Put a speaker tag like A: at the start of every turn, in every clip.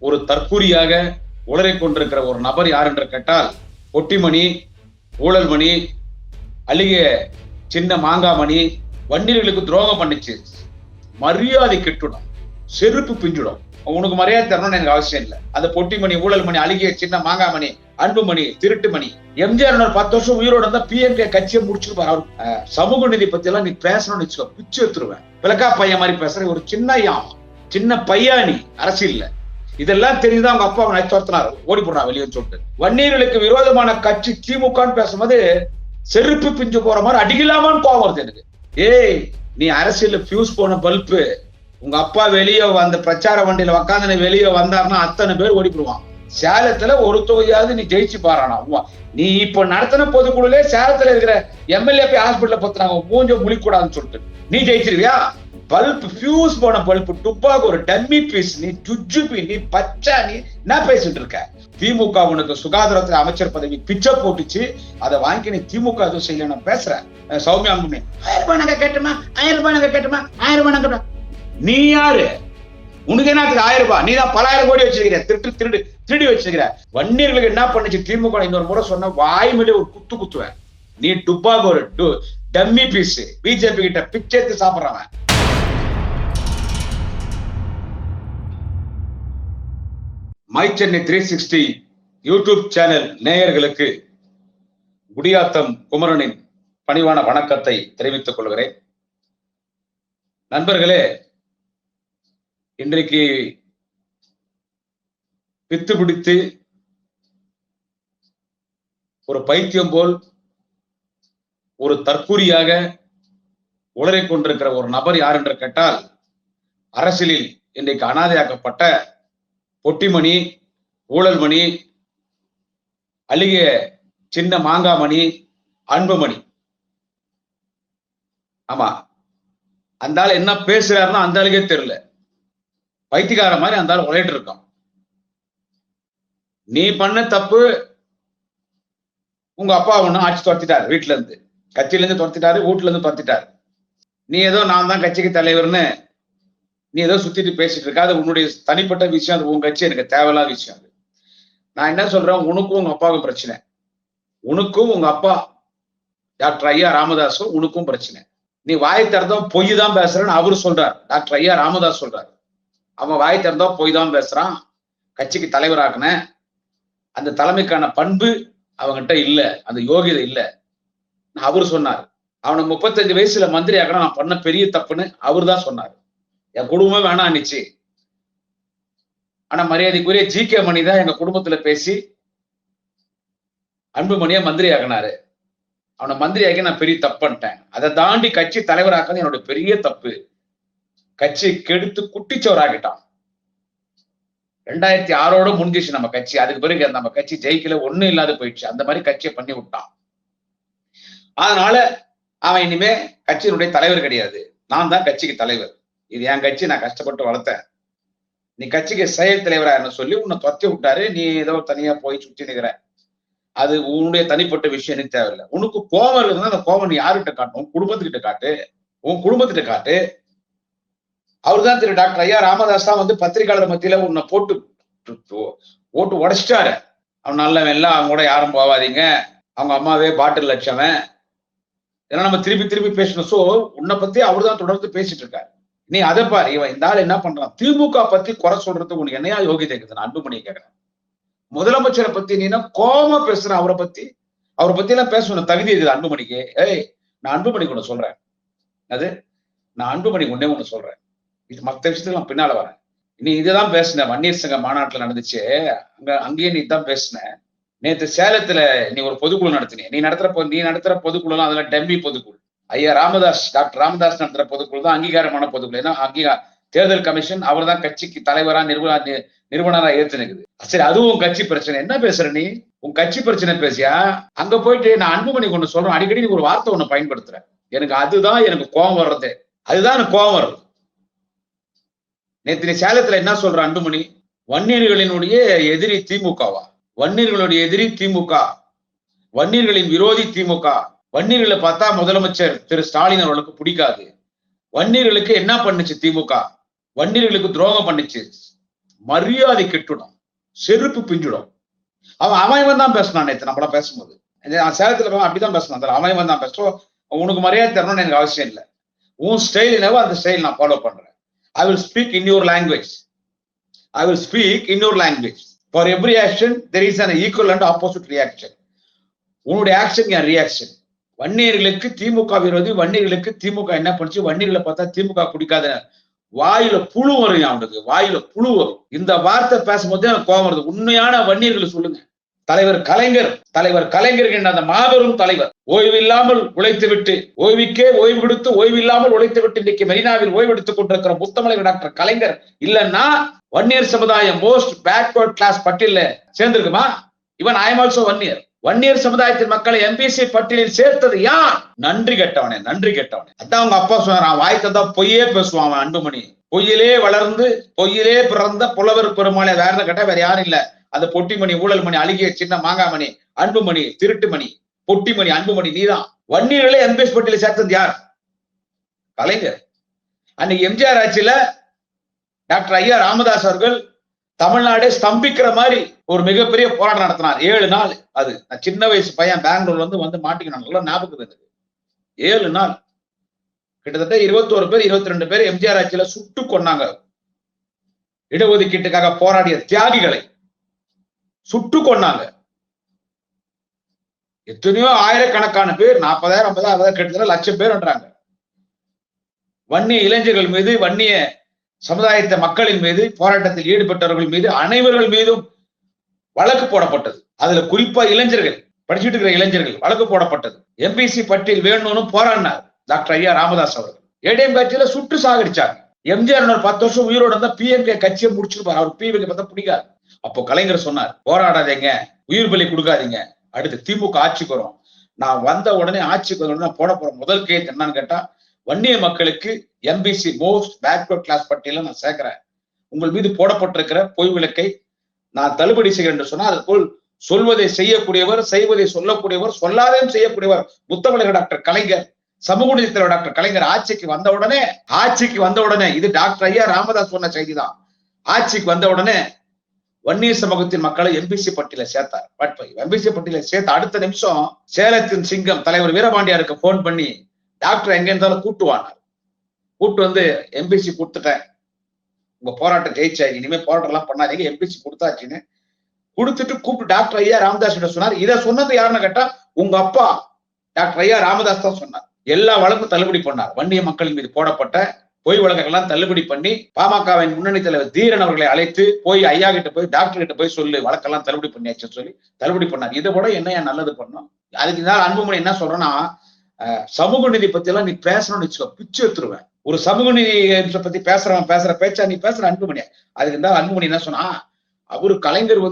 A: ஒரு தற்கூரியாக உளறிக் கொண்டிருக்கிற ஒரு நபர் யார் என்று கேட்டால் பொட்டிமணி, ஊழல்மணி, அழுகிய சின்ன மாங்காமணி. வன்னியர்களுக்கு துரோகம் பண்ணிச்சு, மரியாதை கெட்டுடும், செருப்பு பிஞ்சிடும். உனக்கு மரியாதை தரணும்னு எனக்கு அவசியம் இல்லை. அந்த பொட்டிமணி, ஊழல்மணி, அழுகிய சின்ன மாங்காமணி, அன்புமணி, திருட்டுமணி. எம்ஜிஆர் 10 வருஷம் உயிரோட இருந்தா பிஎம்கே கட்சியை முடிச்சுட்டு சமூக நீதி பத்தி எல்லாம் நீ பேசணும்னு வச்சுக்கோ, பிச்சு எடுத்துருவேன். விளக்கா பையன் மாதிரி பேசுற ஒரு சின்ன பையானி அரசியல்ல. இதெல்லாம் தெரிஞ்சுதான் அவங்க அப்பா அவனை துரத்தினார், ஓடி போடுறான் வெளியே சொல்லிட்டு. வன்னியர்களுக்கு விரோதமான கட்சி திமுகன்னு பேசும்போது செருப்பு பிஞ்சு போற மாதிரி அடிக்கலாமான்னு கோவம் வருது எனக்கு. ஏய், நீ அரசியல் பியூஸ் போன பல்பு. உங்க அப்பா வெளியே வந்த பிரச்சார வண்டியில உக்காந்து வெளியே வந்தாருன்னா அத்தனை பேர் ஓடிப்படுவான். சேலத்துல ஒரு தொகுதியாவது நீ ஜெயிச்சு பாறானா? நீ இப்ப நடத்தின பொதுக்குழுலே சேலத்துல இருக்கிற எம்எல்ஏ போய் ஹாஸ்பிட்டல பத்துறாங்க, மூஞ்ச முழிக்கூடாதுன்னு சொல்லிட்டு. நீ ஜெயிச்சிருவியா? பல்ப் பியூஸ் போன பல்ப், டுப்பாக்கு ஒரு டம்மி பீஸ். நீ ஜுஜுபி, நீ பச்சா, நீ என்ன பேசிட்டு இருக்க? திமுக உனக்கு சுகாதாரத்துறை அமைச்சர் பதவி பிச்சை போட்டுச்சு, அதை வாங்கி நீ திமுக எதுவும் செய்யல. நான் பேசுறேன் சௌமியா, 1000 ரூபாய் நாங்க கேட்டுமா, 1000 ரூபாய் நாங்க கேட்டுமா, 1000 ரூபாய் நாங்க. நீ யாரு? உனக்கு என்னத்துக்கு 1000 ரூபாய்? நீ தான் 10,000 கோடி வச்சிருக்கிற, திருடி வச்சிருக்கிற. வன்னியர்களுக்கு என்ன பண்ணுச்சு திமுக? இன்னொரு முறை சொன்ன வாய் மேலே ஒரு குத்துவேன். நீ டுப்பாக்கு ஒரு டம்மி பீஸ், பிஜேபி கிட்ட பிச்சேத்து சாப்பிடுறவன். மை சென்னை 360 யூடியூப் சேனல் நேயர்களுக்கு குடியாத்தம் குமரனின் பணிவான வணக்கத்தை தெரிவித்துக் கொள்கிறேன். நண்பர்களே, இன்றைக்கு பித்து பிடித்து ஒரு பைத்தியம் போல் ஒரு தற்கூரியாக உளறிக் கொண்டிருக்கிற ஒரு நபர் யார் என்று கேட்டால் அரசியலில் இன்றைக்கு அனாதையாக்கப்பட்ட பொட்டிமணி, ஊழல்மணி, அழுகிய சின்ன மாங்காமணி, அன்புமணி. ஆமா, அந்த ஆள் என்ன பேசுறாருன்னா அந்த ஆளுக்கே தெரியல. பைத்தியக்கார மாதிரி அந்த ஆள் உழைட்டு இருக்கான். நீ பண்ண தப்பு. உங்க அப்பா ஒண்ணு ஆட்சி துரத்திட்டாரு, வீட்டுல இருந்து கட்சியில இருந்து துரத்திட்டாரு, வீட்டுல இருந்து துரத்திட்டாரு. நீ ஏதோ நான் தான் கட்சிக்கு தலைவர்னு நீ ஏதோ சுத்திட்டு பேசிட்டு இருக்க. அது உன்னுடைய தனிப்பட்ட விஷயம், அது உன் கட்சி, எனக்கு தேவையில்லாத விஷயம். அது நான் என்ன சொல்றேன், உனக்கும் உங்க அப்பாவுக்கும் பிரச்சனை. உனக்கும் உங்க அப்பா டாக்டர் ஐயா ராமதாஸும் உனக்கும் பிரச்சனை. நீ வாய் திறந்தா பொய் தான் பேசுறேன்னு அவரு சொல்றார், டாக்டர் ஐயா ராமதாஸ் சொல்றாரு. அவன் வாய் திறந்தா பொய் தான் பேசுறான், கட்சிக்கு தலைவராக்குன அந்த தலைமைக்கான பண்பு அவங்ககிட்ட இல்ல, அந்த யோகிதை இல்ல அவரு சொன்னார். அவனை 35 வயசுல மந்திரி ஆக்கணும், நான் பண்ண பெரிய தப்புன்னு அவரு தான் சொன்னார். என் குடும்பம் வேணாம் நிச்சு. ஆனா மரியாதைக்குரிய ஜி.கே. மணி தான் எங்க குடும்பத்துல பேசி அன்புமணியா மந்திரி ஆக்கினாரு. அவனை மந்திரி ஆக்கி நான் பெரிய தப்பு பண்ணிட்டேன். அதை தாண்டி கட்சி தலைவராக்கிறது என்னோட பெரிய தப்பு. கட்சி கெடுத்து குட்டிச்சோர் ஆகிட்டான். 2006 முடிஞ்சிச்சு நம்ம கட்சி. அதுக்கு பிறகு நம்ம கட்சி ஜெயிக்கல, ஒண்ணும் இல்லாத போயிடுச்சு. அந்த மாதிரி கட்சியை பண்ணி விட்டான். அதனால அவன் இனிமே கட்சியினுடைய தலைவர் கிடையாது, நான் தான் கட்சிக்கு தலைவர். இது என் கட்சி, நான் கஷ்டப்பட்டு வளர்த்தேன். நீ கட்சிக்கு செயல் தலைவரா என்ன சொல்லி உன்னை தொத்தி விட்டாரு. நீ ஏதோ தனியா போய் சுத்தி நிக்கிற. அது உன்னுடைய தனிப்பட்ட விஷயம், எனக்கு தேவையில்லை. உனக்கு கோபம் இருக்குதுன்னா அந்த கோபம் நீ யாருகிட்ட காட்டணும்? உன் குடும்பத்துக்கிட்ட காட்டு, உன் குடும்பத்திட்ட காட்டு. அவருதான் திரு டாக்டர் ஐயா ராமதாஸ் தான் பத்திரிகையாளர் மத்தியில உன்னை போட்டு ஓட்டு உடைச்சிட்டாரு. அவன் நல்லவன் எல்லாம், அவங்க கூட யாரும் போவாதீங்க, அவங்க அம்மாவே பாட்டில் லட்சவன், இதெல்லாம் நம்ம திருப்பி பேசணும். சோ உன்னை பத்தி அவர் தான் தொடர்ந்து பேசிட்டு இருக்காரு. நீ அதை பாரு. இவன் இந்த ஆள் என்ன பண்றான்? திமுக பத்தி குறை சொல்றது உனக்கு என்னையா யோகிதை இருக்குது? நான் அன்புமணி கேட்கிறேன். முதலமைச்சரை பத்தி நீ கோபமா பேசுற. அவரை பத்தி எல்லாம் பேசணும் தகுதி இருக்குது அன்புமணிக்கு. ஏய், நான் அன்புமணிக்கு ஒண்ணு சொல்றேன். நான் அன்புமணிக்கு ஒண்ணு சொல்றேன். இது மற்ற விஷயத்துக்கு நான் பின்னால வரேன். நீ இதுதான் பேசின. வன்னியர் சங்க மாநாட்டுல நடந்துச்சு, அங்கேயே நீ தான் பேசின. நேற்று சேலத்துல நீ ஒரு பொதுக்குழு நடத்தின. நீ நடத்துற பொதுக்குழு எல்லாம் அதெல்லாம் டம்மி பொதுக்குழு. ஐயா ராமதாஸ், டாக்டர் ராமதாஸ் நடத்துற பொதுக்குழு தான் அங்கீகாரமான பொதுக்குழு. ஏன்னா தேர்தல் கமிஷன் அவர் தான் கட்சிக்கு தலைவரா நிறுவனரா ஏற்றுனுக்குது. சரி, அதுவும் கட்சி பிரச்சனை. என்ன பேசுற நீ? உன் கட்சி பிரச்சனை பேசியா? அங்க போயிட்டு நான் அன்புமணி ஒண்ணு சொல்றேன். அடிக்கடி நீ ஒரு வார்த்தை ஒண்ணு பயன்படுத்துற. எனக்கு கோபம் வர்றது. அதுதான் எனக்கு கோபம் வருது. நேற்று சேலத்துல என்ன சொல்ற அன்புமணி? வன்னியர்களினுடைய எதிரி திமுகவா? வன்னியர்களுடைய எதிரி திமுக, வன்னியர்களின் விரோதி திமுக. வன்னியர்களை பார்த்தா முதலமைச்சர் திரு ஸ்டாலின் அவர்களுக்கு பிடிக்காது. வன்னியர்களுக்கு என்ன பண்ணுச்சு திமுக? வன்னியர்களுக்கு துரோகம் பண்ணுச்சு, மரியாதை கெட்டுடும், செருப்பு பிஞ்சிடும். அவன் தான் பேசினான் நேற்று நம்மள பேசும்போது. நான் சேலத்துல அப்படிதான் பேசினான். அவன் தான் பேசுவோம். உனக்கு மரியாதை தரணும்னு எனக்கு அவசியம் இல்லை. உன் ஸ்டைல் என்னவோ அந்த ஸ்டைல் நான் ஃபாலோ பண்றேன். I will speak in your language. I will speak in your language. For every action there is an equal and opposite reaction. உன்னுடைய ஆக்ஷன் என் ரியாக்ஷன். வன்னியர்களுக்கு திமுக விரோதி, வன்னியர்களுக்கு திமுக என்ன பண்ணுச்சு, வன்னியர்களை பார்த்தா திமுக பிடிக்காத, வாயில புழு வரும் அவனுக்கு, வாயில புழு வரும். இந்த வார்த்தை பேசும்போது எனக்கு கோபம் வருது. உண்மையான வன்னியர்களை சொல்லுங்க. தலைவர் கலைஞர் என்ற அந்த மாபெரும் தலைவர் ஓய்வில்லாமல் உழைத்துவிட்டு, ஓய்வுக்கே ஓய்வு கொடுத்து ஓய்வில்லாமல் உழைத்துவிட்டு இன்னைக்கு மெரினாவில் ஓய்வெடுத்துக் கொண்டிருக்கிற முத்தமிழர் டாக்டர் கலைஞர் இல்லைன்னா வன்னியர் சமுதாயம் மோஸ்ட் பேக்வர்ட் கிளாஸ் பட்டியல சேர்ந்திருக்குமா? இவன் I am also Vanniyar. Vanniyar சமுதாயத்தின் மக்களை எம்பிசி பட்டியலில் சேர்த்தது யார்? நன்றி கெட்டவனே. அதான் அவங்க அப்பா சொன்னார், வாய் தந்தா பொய்யே பேசுவான் அவன். அன்புமணி பொய்யிலே வளர்ந்து பொய்யிலே பிறந்த புலவர் பெருமாளை வேற கேட்டா வேற யாரும் இல்ல. அந்த பொட்டிமணி, ஊழல் மணி, அழுகிய சின்ன மாங்காமணி, அன்புமணி, திருட்டுமணி, பொட்டிமணி, அன்புமணி நீதான். வன்னியர்களே எம்பிஎஸ் பட்டியலில் சேர்த்தது யார்? கலைஞர். அன்னைக்கு எம்ஜிஆர் ஆட்சியில டாக்டர் ஐயா ராமதாஸ் அவர்கள் தமிழ்நாடே ஸ்தம்பிக்கிற மாதிரி ஒரு மிகப்பெரிய போராட்டம் நடத்தினார். 7 நாள். அது நான் சின்ன வயசு பையன் பெங்களூர்ல வந்து மாட்டிக்கணும். நல்லா ஞாபகம் இருந்தது. 7 நாள் கிட்டத்தட்ட 21 பேர் 22 பேர் எம்ஜிஆர் ஆட்சியில சுட்டு கொன்னாங்க. இடஒதுக்கீட்டுக்காக போராடிய தியாகிகளை சுட்டு கொன்னாங்க. எத்தனையோ ஆயிரக்கணக்கான பேர், 40,000 50,000 கிட்டத்தட்ட லட்சம் பேர்ன்றாங்க. வன்னிய இளைஞர்கள் மீது, வன்னிய சமுதாயத்த மக்களின் மீது, போராட்டத்தில் ஈடுபட்டவர்கள் மீது, அனைவர்கள் மீதும் வழக்கு போடப்பட்டது. அதுல குறிப்பா இளைஞர்கள், படிச்சுட்டு இருக்கிற இளைஞர்கள் வழக்கு போடப்பட்டது. எம்பிசி பட்டியல் வேணும்னு போராடினார் டாக்டர் ஐயா ராமதாஸ் அவர்கள். ஏடிஎம் கட்சியில சுட்டு சாகடிச்சாங்க. எம்ஜிஆர் 10 வருஷம் உயிரோடு இருந்தா பிஎம்கே கட்சியை முடிச்சிருப்பாரு. அவர் பிஎம்கே பார்த்தா பிடிக்காது. அப்போ கலைஞர் சொன்னார், போராடாதீங்க, உயிர் பலி கொடுக்காதீங்க, அடுத்து திமுக ஆட்சிக்கு வரும். நான் வந்த உடனே ஆட்சிக்கு வந்த உடனே போட போற முதல் கேஸ் என்னன்னு கேட்டா, வன்னிய மக்களுக்கு எம்பிசி மோஸ்ட் பேக்வர்ட் கிளாஸ் பட்டியல நான் சேர்க்கிறேன். உங்கள் மீது போடப்பட்டிருக்கிற பொய் விளக்கை நான் தள்ளுபடி செய்கிறேன் என்று சொன்னா, அது போல் சொல்வதை செய்யக்கூடியவர், செய்வதை சொல்லக்கூடியவர், சொல்லாதையும் செய்யக்கூடியவர் முத்தமிழர் டாக்டர் கலைஞர், சமூக நீதி தலைவர் டாக்டர் கலைஞர் ஆட்சிக்கு வந்த உடனே இது டாக்டர் ஐயா ராமதாஸ் சொன்ன செய்திதான். ஆட்சிக்கு வந்த உடனே வன்னியர் சமூகத்தின் மக்களை எம்பிசி பட்டியல சேர்த்தார். எம்பிசி பட்டியல சேர்த்த அடுத்த நிமிஷம் சேலத்தின் சிங்கம் தலைவர் வீரபாண்டியாருக்கு போன் பண்ணி டாக்டர் எங்க இருந்தாலும் கூட்டு வந்து எம்பிசி கொடுத்துட்டேன், உங்க போராட்டம் ஜெயிச்சாரு, இனிமே போராட்டம் எல்லாம் பண்ணாதீங்க, எம்பிசி கொடுத்தாச்சுன்னு கொடுத்துட்டு கூப்பிட்டு டாக்டர் ஐயா ராமதாஸ் கிட்ட சொன்னார். இதை சொன்னது யாருன்னு கேட்டா உங்க அப்பா டாக்டர் ஐயா ராமதாஸ் தான் சொன்னார். எல்லா வழக்கும் தள்ளுபடி பண்ணார். வன்னிய மக்களின் மீது போடப்பட்ட பொய் வழக்கெல்லாம் தள்ளுபடி பண்ணி பாமகவின் முன்னணி தலைவர் தீரன் அவர்களை அழைத்து போய் ஐயா கிட்ட போய் டாக்டர் கிட்ட போய் சொல்லு, வழக்கெல்லாம் தள்ளுபடி பண்ணியாச்சுன்னு சொல்லி தள்ளுபடி பண்ணார். இதை விட என்ன நல்லது பண்ணோம். அதுக்கு தான் அன்புமணி என்ன சொல்றேன்னா, சமூக நீதி பத்தி எல்லாம் நீ பேசணும்னு வச்சுக்கோ, பிச்சு எடுத்துருவேன். ஒரு சமூக நீதி பத்தி பேசுற பேச்சா நீ பேசுற அன்புமணி. அதுக்கு இருந்தா அன்புமணி என்ன சொன்னா, அவரு கலைஞர்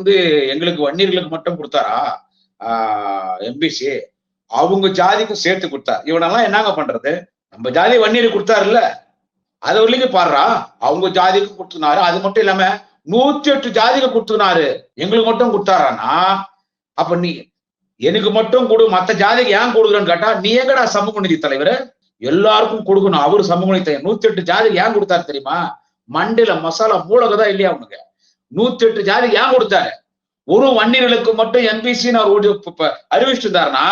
A: எங்களுக்கு வன்னியர்களுக்கு மட்டும் கொடுத்தாரா எம்பிசி, அவங்க ஜாதிக்கும் சேர்த்து கொடுத்தார். இவனெல்லாம் என்னங்க பண்றது? நம்ம ஜாதி வன்னியருக்கு கொடுத்தாருல்ல, அது வரலையும் பாடுறா, அவங்க ஜாதிக்கு கொடுத்துனாரு. அது மட்டும் இல்லாம 108 ஜாதிக்கு கொடுத்துனாரு, எங்களுக்கு மட்டும் கொடுத்தாரானா அப்ப நீ எனக்கு மட்டும் கொடு, மத்த ஜாதிக்கு ஏன் கொடுக்குறன்னு கேட்டா, நீ எங்கடா சமூக நீதி தலைவர்? எல்லாருக்கும் கொடுக்கணும். அவரு சமூக நீதி தலைவர் 108 ஜாதிக்கு ஏன் கொடுத்தாரு தெரியுமா? மண்டில மசாலா மூலகதான் இல்லையா அவனுக்கு? 108 ஜாதிக்கு ஏன் கொடுத்தாரு? ஒரு வன்னியர்களுக்கு மட்டும் என்பிசின்னு அவர் அறிவிச்சுட்டு இருந்தாருன்னா,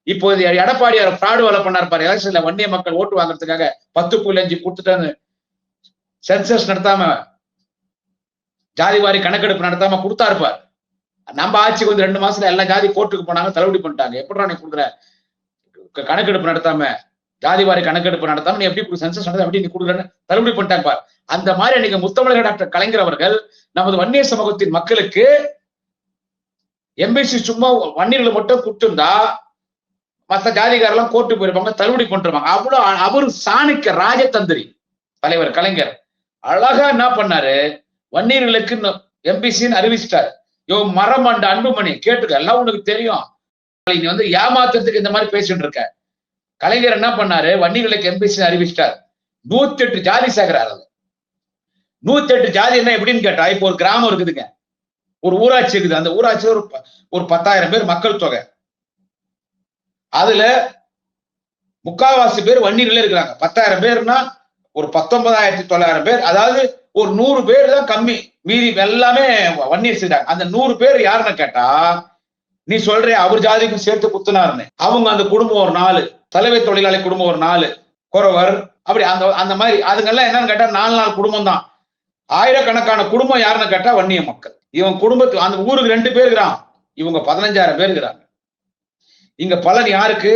A: இப்போ எடப்பாடியார் ஃப்ராடு வேலை பண்ணார் பாரு, எலெக்ஷன்ல வன்னிய மக்கள் ஓட்டு வாங்குறதுக்காக 10.5 கொடுத்துட்டாங்க, சென்சஸ் நடத்தாம, ஜாதிவாரி கணக்கெடுப்பு நடத்தாம கொடுத்தாருப்பார். நம்ம ஆட்சிக்கு 2 மாசத்துல எல்லா ஜாதி கோர்ட்டுக்கு போனாங்க, தள்ளுபடி பண்ணிட்டாங்க. எப்படா நீ கொடுக்குற கணக்கெடுப்பு நடத்தாம, ஜாதிவாரி கணக்கெடுப்பு நடத்தாம நீ எப்படி சென்சஸ் நடத்த எப்படி நீ கொடுக்குறன்னு தள்ளுபடி பண்ணிட்டாங்க பார். அந்த மாதிரி அன்னைக்கு முத்தமிழர் டாக்டர் கலைஞர் அவர்கள் நமது வன்னியர் சமூகத்தின் மக்களுக்கு எம்பிசி சும்மா வன்னியர்களை மட்டும் கொடுத்திருந்தா மற்ற ஜாதிகாரெல்லாம் கோர்ட்டுக்கு போயிருப்பாங்க, தள்ளுபடி பண்ணிருப்பாங்க. அவ்வளவு அவரு சாணிக்க ராஜதந்திரி தலைவர் கலைஞர் அழகா என்ன பண்ணாரு, வன்னியர்களுக்கு எம்பிசின்னு அறிவிச்சிட்டாரு. மரமண்ட அன்புமணி கேட்டுக்க, எல்லாம் உனக்கு தெரியும், நீ ஏமாத்துறதுக்கு இந்த மாதிரி பேசிட்டு இருக்க. கலைஞர் என்ன பண்ணாரு, வன்னியர்களுக்கு எம்பிசி அறிவிச்சிட்டார். 108 ஜாதி சேர்க்கிறாரு. 108 ஜாதி என்ன எப்படின்னு கேட்டா, இப்போ ஒரு கிராமம் இருக்குதுங்க, ஒரு ஊராட்சி இருக்குது. அந்த ஊராட்சி ஒரு 10,000 பேர் மக்கள் தொகை. அதுல 3/4 பேர் வன்னியர்களே இருக்கிறாங்க. 10,000 பேர்னா ஒரு 19,900 பேர், அதாவது ஒரு 100 பேர் தான் கம்மி, மீதி எல்லாமே வன்னியர் செய்தாங்க. அந்த 100 பேர் யாருன்னு கேட்டா, நீ சொல்ற அவர் ஜாதிக்கும் சேர்த்து குத்துனாருன்னு, அவங்க அந்த குடும்பம் ஒரு 4, தலைமை தொழிலாளி குடும்பம் ஒரு 4, குறவர் அப்படி அந்த அந்த மாதிரி அதுங்கெல்லாம் என்னன்னு கேட்டா 4 குடும்பம் தான். ஆயிரக்கணக்கான குடும்பம் யாருன்னு கேட்டா வன்னிய மக்கள். இவன் குடும்பத்து அந்த ஊருக்கு 2 பேர் இருக்கிறான், இவங்க 15,000 பேர் இருக்கிறாங்க. இங்க பலன் யாருக்கு?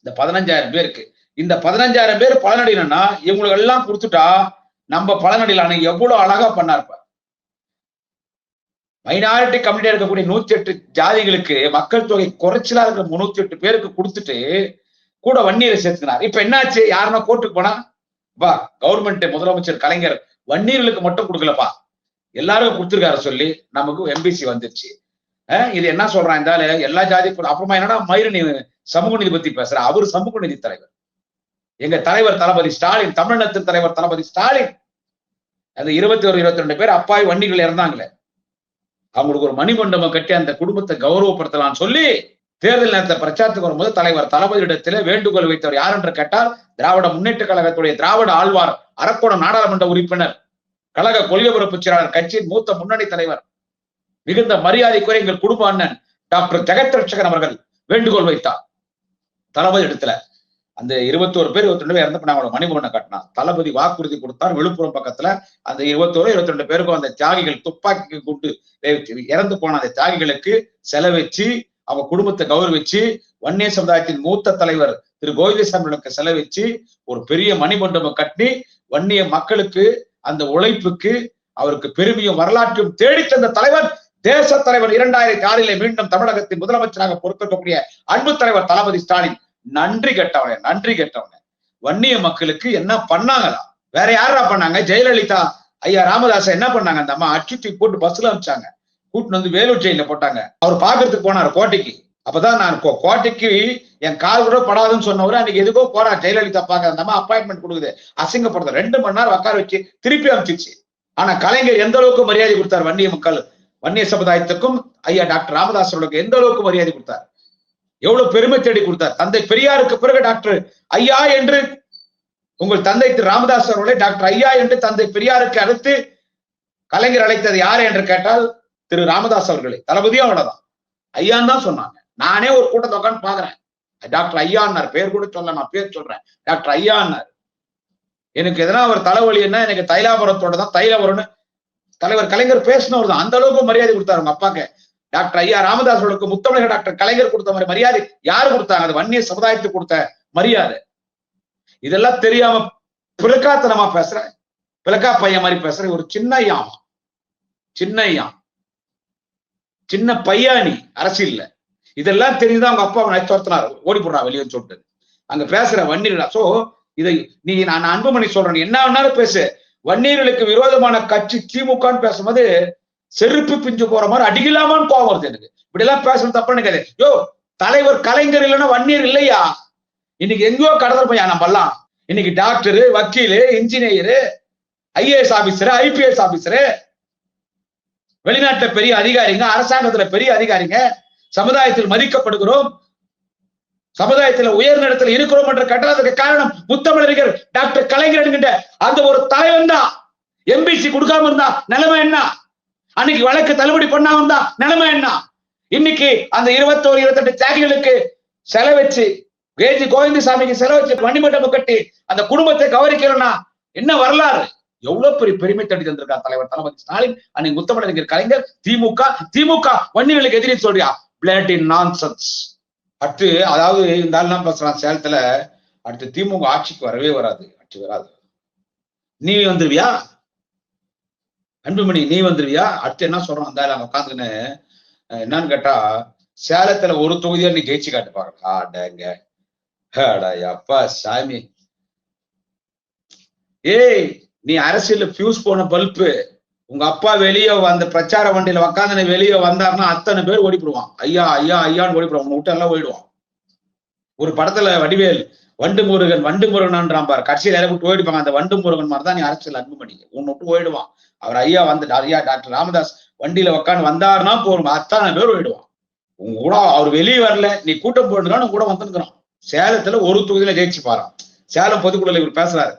A: இந்த 15,000 பேருக்கு. இந்த 15,000 பேர் பலனடையணும்னா இவங்களுக்கு எல்லாம் கொடுத்துட்டா நம்ம பலனடையலாம். எவ்வளவு அழகா பண்ணாருப்ப. மைனாரிட்டி கம்யூனிட்டியா இருக்கக்கூடிய 108 ஜாதிகளுக்கு மக்கள் தொகை குறைச்சலா இருக்கிற 308 பேருக்கு கொடுத்துட்டு கூட வன்னியரை சேர்த்துனார். இப்ப என்னாச்சு? யாருன்னா கோர்ட்டுக்கு போனா பா கவர்மெண்ட் முதலமைச்சர் கலைஞர் வன்னியர்களுக்கு மட்டும் கொடுக்கலப்பா, எல்லாருக்கும் கொடுத்துருக்காரு சொல்லி நமக்கு எம்பிசி வந்துருச்சு. இது என்ன சொல்றான் இருந்தாலும் எல்லா ஜாதிக்கும். அப்புறமா என்னடா மயிறு நீ சமூக நீதி பத்தி பேசுற? அவர் சமூக நீதி தலைவர். எங்க தலைவர் தளபதி ஸ்டாலின், தமிழ்நாட்டின் தலைவர் தளபதி ஸ்டாலின். அது 21, 22 பேர் அப்பாவி வண்டிகள் இறந்தாங்களே, அவங்களுக்கு ஒரு மணிமண்டபம் கட்டி அந்த குடும்பத்தை கௌரவப்படுத்தலாம்னு சொல்லி தேர்தல் நேரத்தை பிரச்சாரத்துக்கு வரும்போது தலைவர் தளபதியிடத்திலே வேண்டுகோள் வைத்தவர் யார் என்று கேட்டால் திராவிட முன்னேற்ற கழகத்துடைய திராவிட ஆழ்வார், அரக்கோணம் நாடாளுமன்ற உறுப்பினர், கழக கொள்கை பரப்பு செயலாளர், கட்சியின் மூத்த முன்னணி தலைவர், மிகுந்த மரியாதைக்குரிய எங்கள் குடும்ப அண்ணன் டாக்டர் ஜெகத் ரட்சகன் அவர்கள் வேண்டுகோள் வைத்தார் தளபதி இடத்துல. அந்த 21 பேர் 22 பேர் இறந்து அவங்களோட மணிமண்டபம் கட்டினா. தளபதி வாக்குறுதி கொடுத்தார். விழுப்புரம் பக்கத்துல அந்த 21, 22 பேருக்கும் அந்த தியாகிகள் துப்பாக்கி கொண்டு இறந்து போன அந்த தியாகிகளுக்கு செலவச்சு அவங்க குடும்பத்தை கௌரவிச்சு வன்னிய சமுதாயத்தின் மூத்த தலைவர் திரு கோவிந்தசாமிகளுக்கு செலவச்சு ஒரு பெரிய மணிமண்டபம் கட்டி வன்னிய மக்களுக்கு அந்த உழைப்புக்கு அவருக்கு பெருமையும் வரலாற்றையும் தேடித் தந்த தலைவர், தேச தலைவர், 2006 மீண்டும் தமிழகத்தின் முதலமைச்சராக பொறுப்பேற்கக்கூடிய அன்பு தலைவர் தளபதி ஸ்டாலின். நன்றி கெட்டவனே, நன்றி கெட்டவனே. வன்னிய மக்களுக்கு என்ன பண்ணாங்களா? வேற யாரா பண்ணாங்க? ஜெயலலிதா ஐயா ராமதாஸ் என்ன பண்ணாங்க? அந்த அம்மா அச்சுத்தி போட்டு பஸ்ல அனுப்பிச்சாங்க, கூட்டு வந்து வேலூர் ஜெயில போட்டாங்க. அவர் பாக்குறதுக்கு போனார் கோட்டைக்கு. அப்பதான் நான் கோட்டைக்கு என் கால் கூட படாதுன்னு சொன்னவரு அன்னைக்கு எதுக்கோ போறா ஜெயலலிதா பாக்க. அந்த அம்மா அப்பாயின்மெண்ட் கொடுக்குது, அசிங்கப்படுத்த 2 மணி நேரம் உட்கார வச்சு திருப்பி அனுப்பிச்சிச்சு. ஆனா கலைஞர் எந்த அளவுக்கு மரியாதை கொடுத்தார் வன்னிய மக்கள், வன்னிய சமுதாயத்துக்கும் ஐயா டாக்டர் ராமதாஸ் அவர்களுக்கு எந்த அளவுக்கு மரியாதை கொடுத்தார், எவ்வளவு பெருமை தேடி கொடுத்தார். தந்தை பெரியாருக்கு பிறகு டாக்டர் ஐயா என்று உங்கள் தந்தை திரு ராமதாஸ் அவர்களே டாக்டர் ஐயா என்று தந்தை பெரியாருக்கு அடுத்து கலைஞர் அழைத்தது யாரு என்று கேட்டால் திரு ராமதாஸ் அவர்களே. தளபதியும் அவ்வளவுதான், ஐயான்னு தான் சொன்னாங்க. நானே ஒரு கூட்டத்தை உட்காந்து பாக்குறேன், டாக்டர் ஐயான்னார். பேர் கூட சொல்ல, நான் பேர் சொல்றேன், டாக்டர் ஐயான்னார். எனக்கு எதனா ஒரு தலைவலி என்ன, எனக்கு தைலாபுரத்தோட தான் தைலாபுரம்னு தலைவர் கலைஞர் பேசினவர் தான். அந்த அளவுக்கு மரியாதை கொடுத்தாரு உங்க அப்பாக்கு. டாக்டர் ஐயா ராமதாஸ் அவர்களுக்கு முத்தமிழக டாக்டர் கலைஞர் கொடுத்த மாதிரி மரியாதை யாரு கொடுத்தாங்க? அது வன்னிய சமுதாயத்துக்கு கொடுத்த மரியாதை. இதெல்லாம் தெரியாம பிளக்காத்தனமா பேசுற, பிளக்கா பையன் மாதிரி பேசுற ஒரு சின்ன ஐயா, சின்ன பையானி அரசியல்ல. இதெல்லாம் தெரிஞ்சுதான் அவங்க அப்பா நச்சுறுத்தினார், ஓடி போடுறா வெளியே சொல்லிட்டு அங்க பேசுற வன்னியர்களா. சோ இதை நீ நான் அன்புமணி சொல்றேன், என்ன வேணாலும் பேசு. வன்னியர்களுக்கு விரோதமான கட்சி திமுகன்னு பேசும்போது செருப்பு பிஞ்சு போற மாதிரி அடிக்கலாமான்னு கோவம் வருது எனக்கு. இப்படி எல்லாம் பேசணும் தப்பு நினைக்காது. யோ தலைவர் கலைஞர் இல்லைன்னா வன்னியர் இல்லையா? இன்னைக்கு எங்கேயோ கடத்தல் பையன் நம்ம எல்லாம். இன்னைக்கு டாக்டரு, வக்கீலு, engineer, IAS officer, IPS officer, வெளிநாட்டுல பெரிய அதிகாரிங்க, அரசாங்கத்துல பெரிய அதிகாரிங்க, சமுதாயத்தில் மதிக்கப்படுகிறோம், சமுதாயத்துல உயர்நிலத்தில் இருக்கிறோம் என்ற கட்டணத்துக்கு காரணம் முத்தமிழறிஞர் டாக்டர் கலைஞர் என்கின்ற அந்த ஒரு தலைவன் தான். எம்பிசி கொடுக்காம இருந்தா நிலைமை என்ன? அன்னைக்கு வழக்கு தள்ளுபடி பண்ணாம இருந்தா நிலைமை என்ன? இன்னைக்கு அந்த 21, 28 தியாகிகளுக்கு செலவச்சு, கேஜி கோவிந்தசாமிக்கு செலவச்சு மணிமண்டபம் கட்டி அந்த குடும்பத்தை கௌரவிக்கிறோம்னா என்ன வரலாறு? எவ்வளவு பெரிய பெருமை தட்டி தந்திருக்கார் தலைவர் தளபதி ஸ்டாலின். அன்னைக்கு முத்தமிழறிஞர் கலைஞர். திமுக வன்னியர்களுக்கு எதிரி சொல்றியா? பிளேட்டி நான்சென்ஸ். அடுத்து அதாவது இந்த ஆள்லாம் பேசுறான் சேலத்துல, அடுத்து திமுக ஆட்சிக்கு வரவே வராது, ஆட்சி வராது. நீ வந்துருவியா அன்புமணி? நீ வந்துருவியா? அடுத்து என்ன சொல்றான் அந்த அங்க உட்காந்துன்னு என்னன்னு கேட்டா, சேலத்துல ஒரு தொகுதியா நீ ஜெயிச்சு காட்டு பாருங்க. அப்பா சாமி, ஏய் நீ அரசியல் பியூஸ் போன பல்பு. உங்க அப்பா வெளியே அந்த பிரச்சார வண்டியில உக்காந்து வெளியே வந்தாருன்னா அத்தனை பேர் ஓடிப்படுவான். ஐயா ஐயா ஐயான்னு ஓடிப்படுவான், உன்னை விட்டு எல்லாம் ஓடிடுவான். ஒரு படத்துல வடிவேல் வண்டு முருகன் பாரு, கட்சியில இலை விட்டு ஓடிப்பாங்க. அந்த வண்டு முருகன் மாதிரிதான் நீ அரசியல் அன்புமணி, உன்னை விட்டு ஓடிடுவான். அவர் ஐயா வந்து ஐயா டாக்டர் ராமதாஸ் வண்டியில உட்காந்து வந்தாருன்னா போரும், அத்தனை பேர் ஓடிடுவான். உங்க கூட அவர் வெளியே வரல, நீ கூட்டம் போட்டுக்கான்னு கூட வந்துருக்கிறான். சேலத்துல ஒரு தொகுதியில ஜெயிச்சு பாரு. சேலம் பொதுக்குழுல இவர் பேசுறாரு,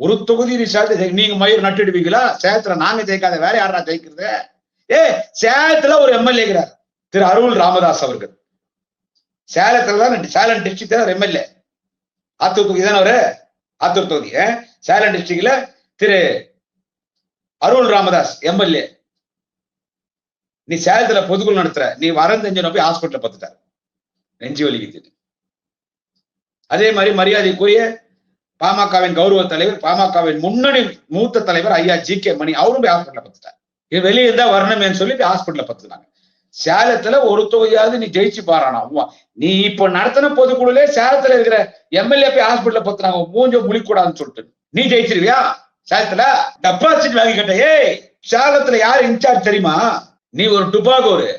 A: ஒரு தொகுதி நீ சேலத்துல நீங்க மயிர் நட்டுடுவீங்களா? சேலத்துல நாங்க ஜெயிக்காத வேற யாரா ஜெயிக்கிறது? சேலத்துல ஒரு எம்எல்ஏ திரு அருள் ராமதாஸ் அவர்கள். சேலத்துல தான் சேலம் டிஸ்ட்ரிக்ட் ஒரு எம்எல்ஏ. ஆத்தூர் தொகுதி தானே அவரு, ஆத்தூர் தொகுதி. சேலம் டிஸ்ட்ரிக்ட்ல திரு அருள் ராமதாஸ் எம்எல்ஏ. நீ சேலத்துல பொதுக்குழு நடத்துற, நீ வரந்தெஞ்சு போய் ஹாஸ்பிட்டல் பார்த்துட்டாரு, நெஞ்சு வலிக்குது. அதே மாதிரி மரியாதைக்குரிய பாமகவின் கௌரவ தலைவர், பாமகவின் முன்னணி மூத்த தலைவர் ஐயா ஜி.கே. மணி, அவரும் போய் ஹாஸ்பிட்டல பார்த்துட்டாரு. இது வெளியே இருந்தா வரணுமேன்னு சொல்லி ஹாஸ்பிட்டல பார்த்துட்டாங்க. சேலத்துல ஒரு தொகுதியாவது நீ ஜெயிச்சு பாரானா? நீ இப்ப நடத்தின பொதுக்குழுல சேலத்துல இருக்கிற எம்எல்ஏ போய் ஹாஸ்பிட்டல பார்த்துனாங்க, மூஞ்ச முழிக்கூடாதுன்னு சொல்லிட்டு. நீ ஜெயிச்சிருவியா சேலத்துல? டெபாசிட் வாங்கி கேட்ட. சேலத்துல யாரு இன்சார்ஜ் தெரியுமா? நீ ஒரு டுபாகோரு.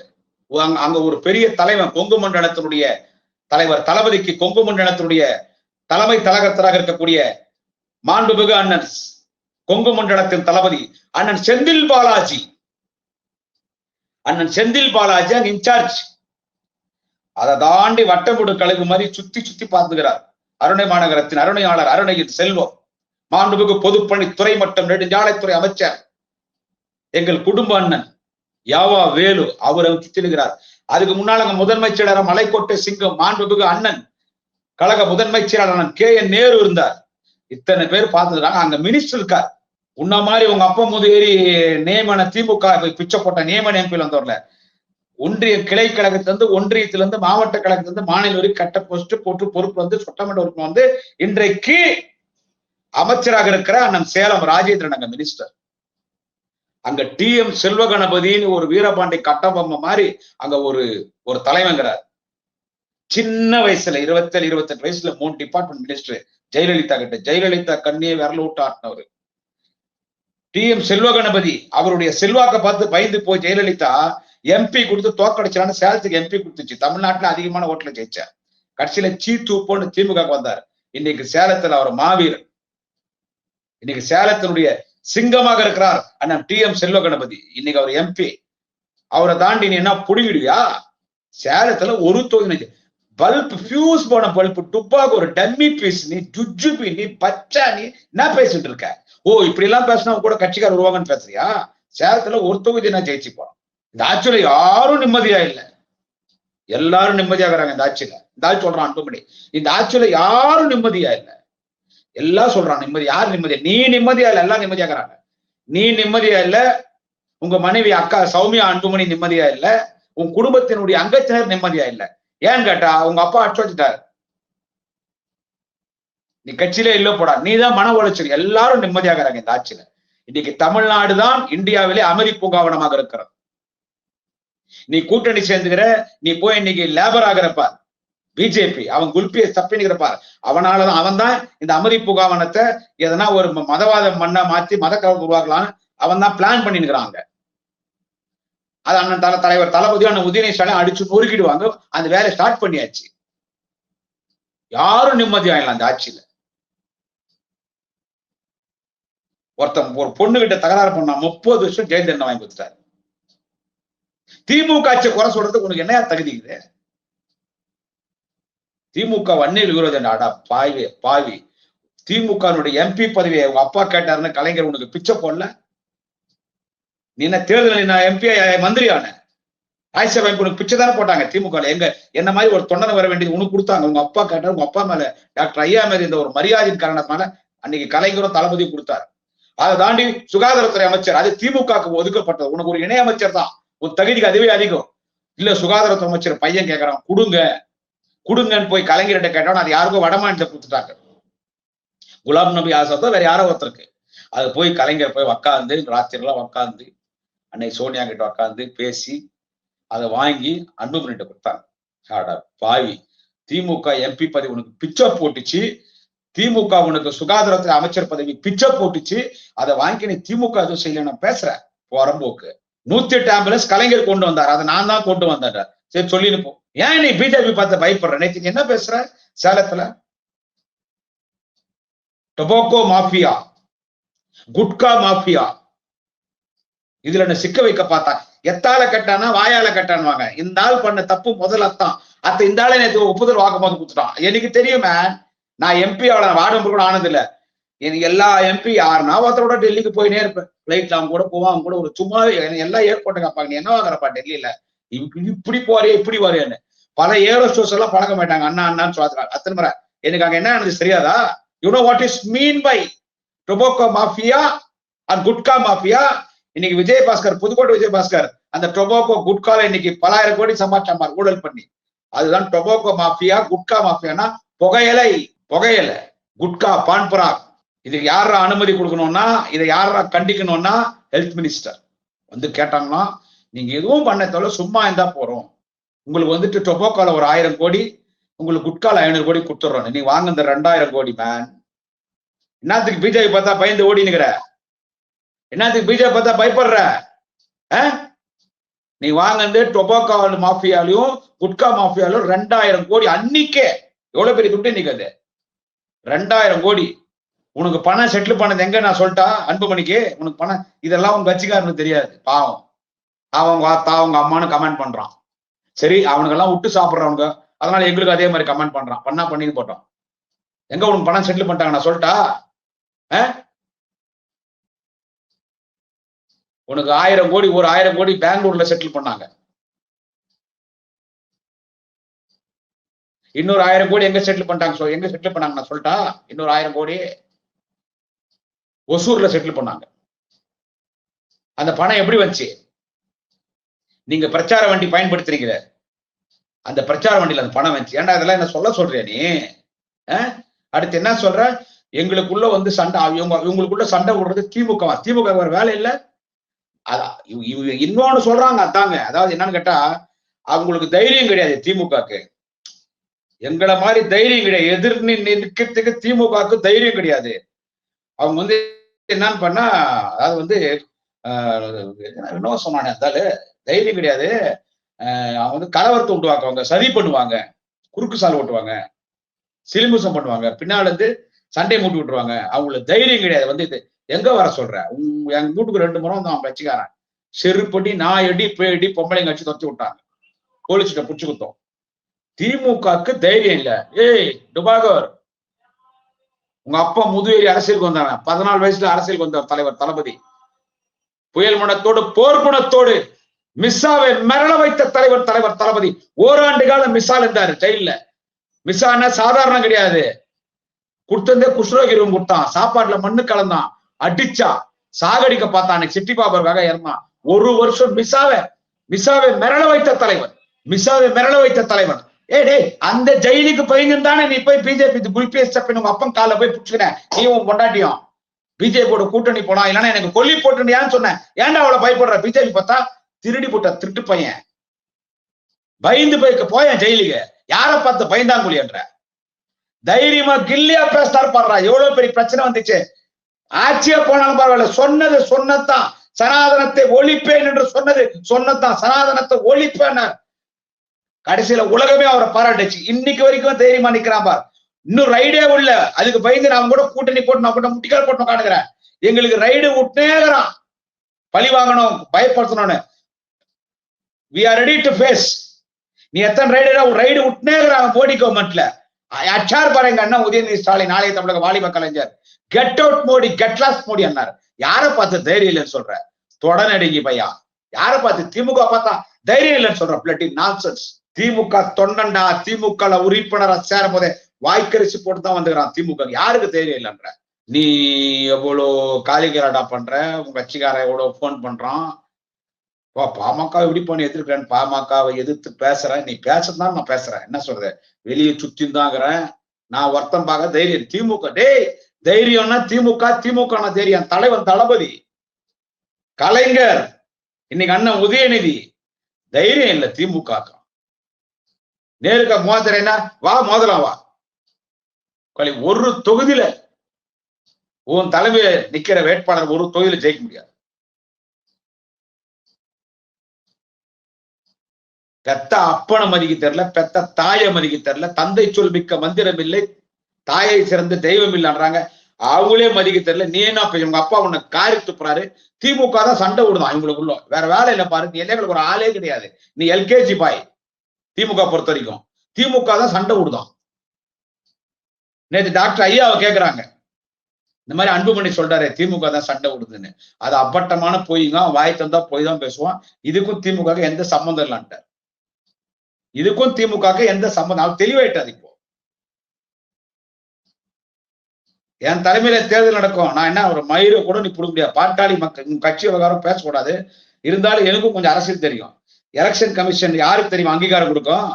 A: அங்க ஒரு பெரிய தலைவன், கொங்கு மண்டலத்தினுடைய தலைவர் தளபதிக்கு கொங்கு மண்டலத்தினுடைய தலைமை தலகத்தராக இருக்கக்கூடிய மாண்புமிகு அண்ணன் கொங்கு மண்டலத்தின் தளபதி அண்ணன் செந்தில் பாலாஜி, அங்க இன்சார்ஜ். அதை தாண்டி வட்டமுடு கழுகு மாதிரி சுத்தி சுத்தி பார்த்துக்கிறார். அருணை மாநகரத்தின் அருணையாளர் அருணையின் செல்வம், மாண்புமிகு பொதுப்பணித்துறை மற்றும் நெடுஞ்சாலைத்துறை அமைச்சர் எங்கள் குடும்ப அண்ணன் யாவா வேலு, அவர் திட்டிடுகிறார். அதுக்கு முன்னால முதன்மை செயலாளர் மலைக்கோட்டை சிங்கம் மாண்புமிகு அண்ணன் கழக முதன்மை செயலாளர் கே.என். நேரு இருந்தார். இத்தனை பேர் பார்த்துருக்காங்க. அங்க மினிஸ்டர் இருக்கார். உன்ன மாதிரி உங்க அப்பா முதுகேறி நியமன திமுக பிச்சை போட்ட நியமன எம்பி வந்தவர்ல, ஒன்றிய கிளை கழகத்திலிருந்து, ஒன்றியத்திலிருந்து, மாவட்ட கழகத்திலிருந்து, மாநில வரை கட்ட போஸ்ட் போட்டு பொறுப்பு வந்து சட்டமன்ற உறுப்பினர் வந்து இன்றைக்கு அமைச்சராக இருக்கிற அண்ணன் சேலம் ராஜேந்திரன் அங்க மினிஸ்டர். அங்க டி.எம். செல்வ கணபதினு ஒரு வீரபாண்டி கட்டபொம்மை மாதிரி அங்க ஒரு தலைவங்கிறார். சின்ன வயசுல 27, 28 வயசுல 3 டிபார்ட்மெண்ட் மினிஸ்டர் ஜெயலலிதா கிட்ட. ஜெயலலிதா கண்ணியை விரல விட்டு ஆட்டினவர் டி.எம். செல்வ கணபதி. அவருடைய செல்வாக்க பார்த்து பயந்து போய் ஜெயலலிதா எம்பி கொடுத்து தோக்கடிச்சான்னு சேலத்துக்கு எம்பி கொடுத்துச்சு. தமிழ்நாட்டுல அதிகமான ஓட்டுல ஜெயிச்சார். கடைசியில சீத்தூப்போன்னு திமுக வந்தார். இன்னைக்கு சேலத்துல அவர் மாவீரன். இன்னைக்கு சேலத்தினுடைய சிங்கமாக இருக்கிறார் அண்ணன் டி.எம். செல்வ கணபதி. இன்னைக்கு அவர் எம்பி. அவரை தாண்டி நீ என்ன புடிங்கிடுவியா? சேலத்துல ஒரு தொகுதி பல்ப் ஃபியூஸ் போன பல்ப் டுப்பாக்கு ஒரு டம்மி பீஸ். நீ ஜுஜுபி, நீ பச்சா, நீ என்ன பேசிட்டு இருக்க? இப்படி எல்லாம் பேசினா கூட கட்சிக்கார உருவாங்கன்னு பேசுறியா? சேலத்துல ஒரு தொகுதி நான் ஜெயிச்சுப்போம். இந்த ஆட்சியில யாரும் நிம்மதியா இல்லை, எல்லாரும் நிம்மதியாகிறாங்க. இந்த ஆட்சியில சொல்றான் அன்புமணி, இந்த ஆட்சியில யாரும் நிம்மதியா இல்லை. எல்லாம் சொல்றான் நிம்மதி. யார் நிம்மதியா? நீ நிம்மதியா இல்ல, எல்லாம் நிம்மதியாகிறாங்க. நீ நிம்மதியா இல்ல, உங்க மனைவி அக்கா சௌமியா அன்புமணி நிம்மதியா இல்ல, உன் குடும்பத்தினுடைய அங்கத்தினர் நிம்மதியா இல்ல. ஏன்னு கேட்டா உங்க அப்பா அடிச்சு வச்சுட்டாரு. நீ கட்சியிலே இல்ல போடா. நீதான் மன உளைச்சல். எல்லாரும் நிம்மதியாகிறாங்க இந்த ஆட்சியில. இன்னைக்கு தமிழ்நாடு தான் இந்தியாவிலே அமைதி பூங்காவனமாக இருக்கிறது. நீ கூட்டணி சேர்ந்துக்கிற, நீ போய் இன்னைக்கு லேபர் ஆகிறப்ப பிஜேபி அவன் குல்பியை தப்பினுக்கிறப்ப அவனாலதான், அவன் தான் இந்த அமைதி பூங்காவனத்தை எதனா ஒரு மதவாத மண்ணை மாத்தி மத கலப்பு உருவாக்கலாம் அவன் தான் பிளான் பண்ணிருக்கிறாங்க. அது அண்ணன் தலைவர் தளபதி அண்ணன் உதயநிதி ஸ்டாலின் அடிச்சு நொறுக்கிடுவாங்க. அந்த வேலையை ஸ்டார்ட் பண்ணியாச்சு. யாரும் நிம்மதியாயிடலாம் அந்த ஆட்சியில. ஒருத்தன் ஒரு பொண்ணு கிட்ட தகராறு பண்ணா 30 வருஷம் ஜெயில் தண்டனை வாங்கி கொடுத்துட்டாரு. திமுக ஆட்சியை குறை சொல்றதுக்கு உனக்கு என்ன தகுதிக்குது? திமுக வன்னியர் விரோதம். அடா பாவி. திமுக எம்பி பதவியை உங்க அப்பா கேட்டாருன்னு கலைஞர் உனக்கு பிச்சை போடல? நீ என்ன தேர்தல் எம்பி மந்திரி ஆன ராஜ்யசபா உனக்கு பிச்சை தானே போட்டாங்க திமுக. எங்க என்ன மாதிரி ஒரு தொண்டனை வர வேண்டியது உனக்கு கொடுத்தாங்க. உங்க அப்பா கேட்டாரு. உங்க அப்பா மேல டாக்டர் ஐயா மேல இந்த ஒரு மரியாதையின் காரணத்தினால அன்னைக்கு கலைஞரும் தளபதி கொடுத்தாரு. அதை தாண்டி சுகாதாரத்துறை அமைச்சர், அது திமுகவுக்கு ஒதுக்கப்பட்டது. உனக்கு ஒரு இணை அமைச்சர் தான், உன் தகுதிக்கு அதுவே அதிகம். இல்ல சுகாதாரத்துறை அமைச்சர் பையன் கேட்கறான், கொடுங்கன்னு போய் கலைஞர்கிட்ட கேட்டோம். அது யாருக்கும் வடமாநிலத்தை கொடுத்துட்டாங்க. குலாம் நபி ஆசாத்தோ வேற யாரோ ஒருத்தருக்கு. அது போய் கலைஞர் போய் உக்காந்து ராத்திரிலாம் உக்காந்து அன்னை சோனியா கிட்ட உக்காந்து பேசி அதை வாங்கி அன்புமணிட்ட கொடுத்தாங்க. பாவி, திமுக எம்பி பதவி உனக்கு பிச்சை போட்டுச்சு, திமுக உனக்கு சுகாதாரத்துறை அமைச்சர் பதவி பிச்சை போட்டுச்சு, அதை வாங்கி நீ திமுக எதுவும் செய்யல. நான் பேசுறேன் போறம்போக்கு. 108 ஆம்புலன்ஸ் கலைஞர் கொண்டு வந்தார், அதை நான் தான் கொண்டு வந்தேன். சரி சொல்லின்னு போ. ஏன் நீ பிஜேபி பார்த்து பயப்படுற? நேற்று என்ன பேசுற? சேலத்துல டொபாக்கோ மாஃபியா, குட்கா மாஃபியா, இதுல என்ன சிக்க வைக்க பார்த்தா? எத்தால கட்டானா வாயால கட்டானுவாங்க. இந்த ஆள் பண்ண தப்பு முதல்ல அத்த இந்த ஆளை நேற்று ஒப்புதல் வாக்கும்போது கொடுத்துட்டான். எனக்கு தெரியுமே, நான் எம்பி அவளை வார்டு கூட ஆனது இல்ல. எல்லா எம்பி யாருன்னா ஒருத்தரோட டெல்லிக்கு போயினே இருப்பேன். பிளைட்ல அவங்க கூட போவான், அவங்க கூட ஒரு சும்மா எல்லா ஏர்போர்ட்டை காப்பாங்க, நீ என்ன வாங்குறப்பா டெல்லியில, இப்படி போறியே இப்படி வரையன்னு. பல ஏரோஸ்டோஸ் எல்லாம் பழக்க மாட்டாங்க, அண்ணா அண்ணான்னு சொல்றாங்க. அத்தனை முறை எனக்கு அங்க என்ன எனக்கு தெரியாதா? You know what is mean by tobacco mafia and gutka mafia? இன்னைக்கு விஜயபாஸ்கர், புதுக்கோட்டை விஜயபாஸ்கர் அந்த டொபாக்கோ குட்கால இன்னைக்கு பலாயிரம் கோடி சம்பாதிச்சாம்பார் ஊழல் பண்ணி. அதுதான் டொபாக்கோ மாஃபியா. குட்கா மாஃபியானா புகையிலை, புகையிலை, குட்கா, பான்பராக். இதுக்கு யாரா அனுமதி கொடுக்கணும்னா, இதை யாரா கண்டிக்கணும்னா ஹெல்த் மினிஸ்டர் வந்து கேட்டாங்கன்னா, நீங்க எதுவும் பண்ண தேவை, சும்மா இருந்தா போறோம், உங்களுக்கு வந்துட்டு டொபாக்கோல ஒரு 1000 கோடி, உங்களுக்கு குட்கால 500 கோடி கொடுத்துட்றோம், நீ வாங்க இந்த 2000 கோடி மேன். என்னத்துக்கு பிஜேபி பார்த்தா பயந்து ஓடி நிக்கிற? என்னத்துக்கு பிஜேபி பார்த்தா பயப்படுற? நீ வாங்க டொபாக்கோ மாஃபியாலையும் குட்கா மாஃபியாலும் 2000 கோடி அன்னைக்கே. எவ்வளவு பெரிய துட்டு இன்னைக்கு அது? 2000 கோடி. உனக்கு பணம் செட்டில் பண்ணது எங்க நான் சொல்லிட்டா அன்புமணிக்கு? உனக்கு பணம் இதெல்லாம் உங்க கட்சிக்காரனுக்கு தெரியாது, பாவம். அவங்க அத்தா அவங்க அம்மானு கமெண்ட் பண்றான். சரி, அவனுக்கெல்லாம் விட்டு சாப்பிடுறவங்க, அதனால எங்களுக்கு அதே மாதிரி கமெண்ட் பண்றான். பண்ணா பண்ணின்னு போட்டோம். எங்க உனக்கு பணம் செட்டில் பண்ணிட்டாங்க நான் சொல்லிட்டா? உனக்கு 1000 கோடி, ஒரு 1000 கோடி பெங்களூர்ல செட்டில் பண்ணாங்க. இன்னொரு 1000 கோடி எங்க செட்டில் பண்ணிட்டாங்க? எங்க செட்டில் பண்ணாங்க நான் சொல்லிட்டா? இன்னொரு 1000 கோடி ஒசூர்ல செட்டில் பண்ணாங்க. அந்த பணம் எப்படி வந்துச்சு? நீங்க பிரச்சார வண்டி பயன்படுத்துறீங்க, அந்த பிரச்சார வண்டியில அந்த பணம் வந்துச்சு. ஏன்டா இதெல்லாம் என்ன சொல்ல சொல்றியா நீ? அடுத்து என்ன சொல்ற? எங்களுக்குள்ள வந்து சண்டை, இவங்களுக்குள்ள சண்டை விடுறது திமுக. திமுக வேற வேலை இல்ல. இன்னொன்னு சொல்றாங்க, அதாங்க. அதாவது என்னன்னு கேட்டா, அவங்களுக்கு தைரியம் கிடையாது திமுகக்கு. எங்களை மாதிரி தைரியம் கிடையாது. எதிர்த்து நிற்கிறதுக்கு திமுகக்கு தைரியம் கிடையாது. அவங்க வந்து என்னன்னு பண்ணா, அதாவது வந்து என்ன சொன்னானே, அதால தைரியம் கிடையாது. அவங்க வந்து கலவரத்தை உண்டுவாக்குவாங்க, சதி பண்ணுவாங்க, குறுக்கு சால் ஓட்டுவாங்க, சிலிமுசம் பண்ணுவாங்க, பின்னால இருந்து சண்டை மூட்டி விட்டுருவாங்க. அவங்களுக்கு தைரியம் கிடையாது. வந்து இது எங்க வர சொல்ற? எங்க வீட்டுக்கு 2 முறை வந்து அவன் கட்சிக்காரன் செருப்படி, நான் எடி பேடி பொம்பளைங்க கட்சி தொத்தி விட்டாங்க, போலீஸ்கிட்ட புடிச்சு குத்தோம். திமுகக்கு தைரியம் இல்ல. ஏய் டுபாகர், உங்க அப்பா முதுவேரி அரசியலுக்கு வந்தாங்க, 14 வயசுல அரசியலுக்கு வந்தார் தலைவர் தளபதி. புயல் குணத்தோடு போர்க்குணத்தோடு மிஸ்ஸாவை மிரள வைத்த தலைவர் தளபதி. ஓராண்டு காலம் மிஸ்ஸால் இருந்தாரு ஜெயில. மிஸ்ஸான சாதாரணம் கிடையாது. கொடுத்ததே குஷ்ரோகி ரூம் கொடுத்தான், சாப்பாட்டுல மண்ணு கலந்தான், அடிச்சா, சாகடிக்க பார்த்தான், சிட்டி பாபருக்காக இறந்தான். 1 வருஷம் மிஸ்ஸாவை மிரள வைத்த தலைவர், மிஸ்ஸாவை மிரள வைத்த தலைவர். டே, அந்த ஜெயிலுக்கு போயிருந்தானே நீ போய் பிஜேபி குல்பிஎஸ் உங்க அப்பன் கால போய் புடிச்சுக்கிறேன், நீ உன் பொண்டாட்டியும் பிஜேபியோட கூட்டணி போனா, இல்லைன்னா எனக்கு கொல்லி போட்டுன்னு சொன்னேன். ஏன்டா அவளை பயப்படுற? பிஜேபி பார்த்தா திருடி போட்ட திருட்டு பையன், பயந்து போயேன் ஜெயிலுக்கு. யாரை பார்த்து பயந்தாங்குழி என்ற? தைரியமா கில்லியா பேசினார் பாடுறா. எவ்வளவு பெரிய பிரச்சனை வந்துச்சு, ஆட்சியா போனாலும் பரவாயில்ல, சொன்னது சொன்னதான். சனாதனத்தை ஒழிப்பேன் என்று சொன்னதான், சனாதனத்தை ஒழிப்பேன். கடைசியில உலகமே அவரை பாராட்டுச்சு. இன்னைக்கு வரைக்கும் தைரியமா நிக்கிறான் பார். இன்னும் ரைடே உள்ள, அதுக்கு பயந்து நான் கூட கூட்டணி போட்டு நான் கூட முட்டிக்கால் போட்டு காணுகிறேன். எங்களுக்கு ரைடு விட்டேங்கிறான், பழி வாங்கணும், பயப்படுத்தணும்னு. we are ready to face. நீ எத்தனை ரைடு விட்டேங்கிறான் மோடி கவர்மெண்ட்ல. அச்சார் பாருங்க அண்ணா உதயநிதி ஸ்டாலின், நாளைய தமிழக வாலிப Kalaignar, get out Modi, get lost Modi அண்ணார். யாரை பார்த்து தைரியம் இல்லைன்னு சொல்ற? தொடநடிகை பையா. யாரை பார்த்து? திமுக பார்த்தா தைரியம் இல்லைன்னு சொல்ற? Bloody nonsense. திமுக தொண்டன்டா, திமுக உறுப்பினரா சேரும் போதே வாய்க்கரிசி போட்டுதான் வந்துக்கிறான் திமுக. யாருக்கு தைரியம் இல்லைன்ற? நீ எவ்வளோ காலிகராடா பண்ற, உங்க கட்சிக்கார எவ்வளவு போன் பண்றான், பாமக எப்படி பண்ணி எதிர்க்கிறேன், பாமகவை எதிர்த்து பேசுறேன். நீ பேசதான் நான் பேசுறேன், என்ன சொல்றது, வெளியே சுத்தின்தாங்கிறேன். நான் ஒருத்தம் பார்க்க தைரியம். திமுக தைரியம்னா திமுக தைரியம். தலைவர் தளபதி, கலைஞர், இன்னைக்கு அண்ணன் உதயநிதி, தைரியம் இல்ல திமுக. நேருக்க மோதிரேனா வா, மோதலாம் வா. ஒரு தொகுதியில உன் தலைமையில நிக்கிற வேட்பாளர் ஒரு தொகுதியில ஜெயிக்க முடியாது. பெத்த அப்பனை மதிக்க தெரியல, பெத்த தாயை மதிக்க தெரியல, தந்தை சொல் மிக்க மந்திரம் இல்லை, தாயை சிறந்த தெய்வம் இல்லைன்றாங்க, அவங்களே மதிக்க தெரியல. நீ என்ன உங்க அப்பா உன்னை காரி துப்புறாரு, திமுக தான் சண்டை விடுதான் இவங்களுக்குள்ள, வேற வேலை இல்லை பாரு. நீ எங்களுக்கு ஒரு ஆளே கிடையாது, நீ எல்கேஜி பாய். திமுக பொறுத்த வரைக்கும் திமுக தான் சண்டை விடுதான். நேற்று டாக்டர் ஐயாவை கேட்கிறாங்க, இந்த மாதிரி அன்புமணி சொல்றாரு திமுக தான் சண்டை விடுதுன்னு. அது அப்பட்டமான பொய்ங்க. வாய் தந்தா பொய் தான் பேசுவான். இதுக்கும் திமுக எந்த சம்பந்தம் இல்லன்ட்டார். இதுக்கும் திமுக எந்த சம்பந்தம் தெளிவாயிட்டாது. இப்போ என் தலைமையில தேர்தல் நடக்கும். நான் என்ன ஒரு மயிரை கூட நீ புடுங்க முடியாது. பாட்டாளி மக்கள் கட்சி விவகாரம் பேசக்கூடாது. இருந்தாலும் எனக்கும் கொஞ்சம் அரசியல் தெரியும். எலெக்ஷன் கமிஷன் யாருக்கு தெரியுமா அங்கீகாரம் கொடுக்கும்?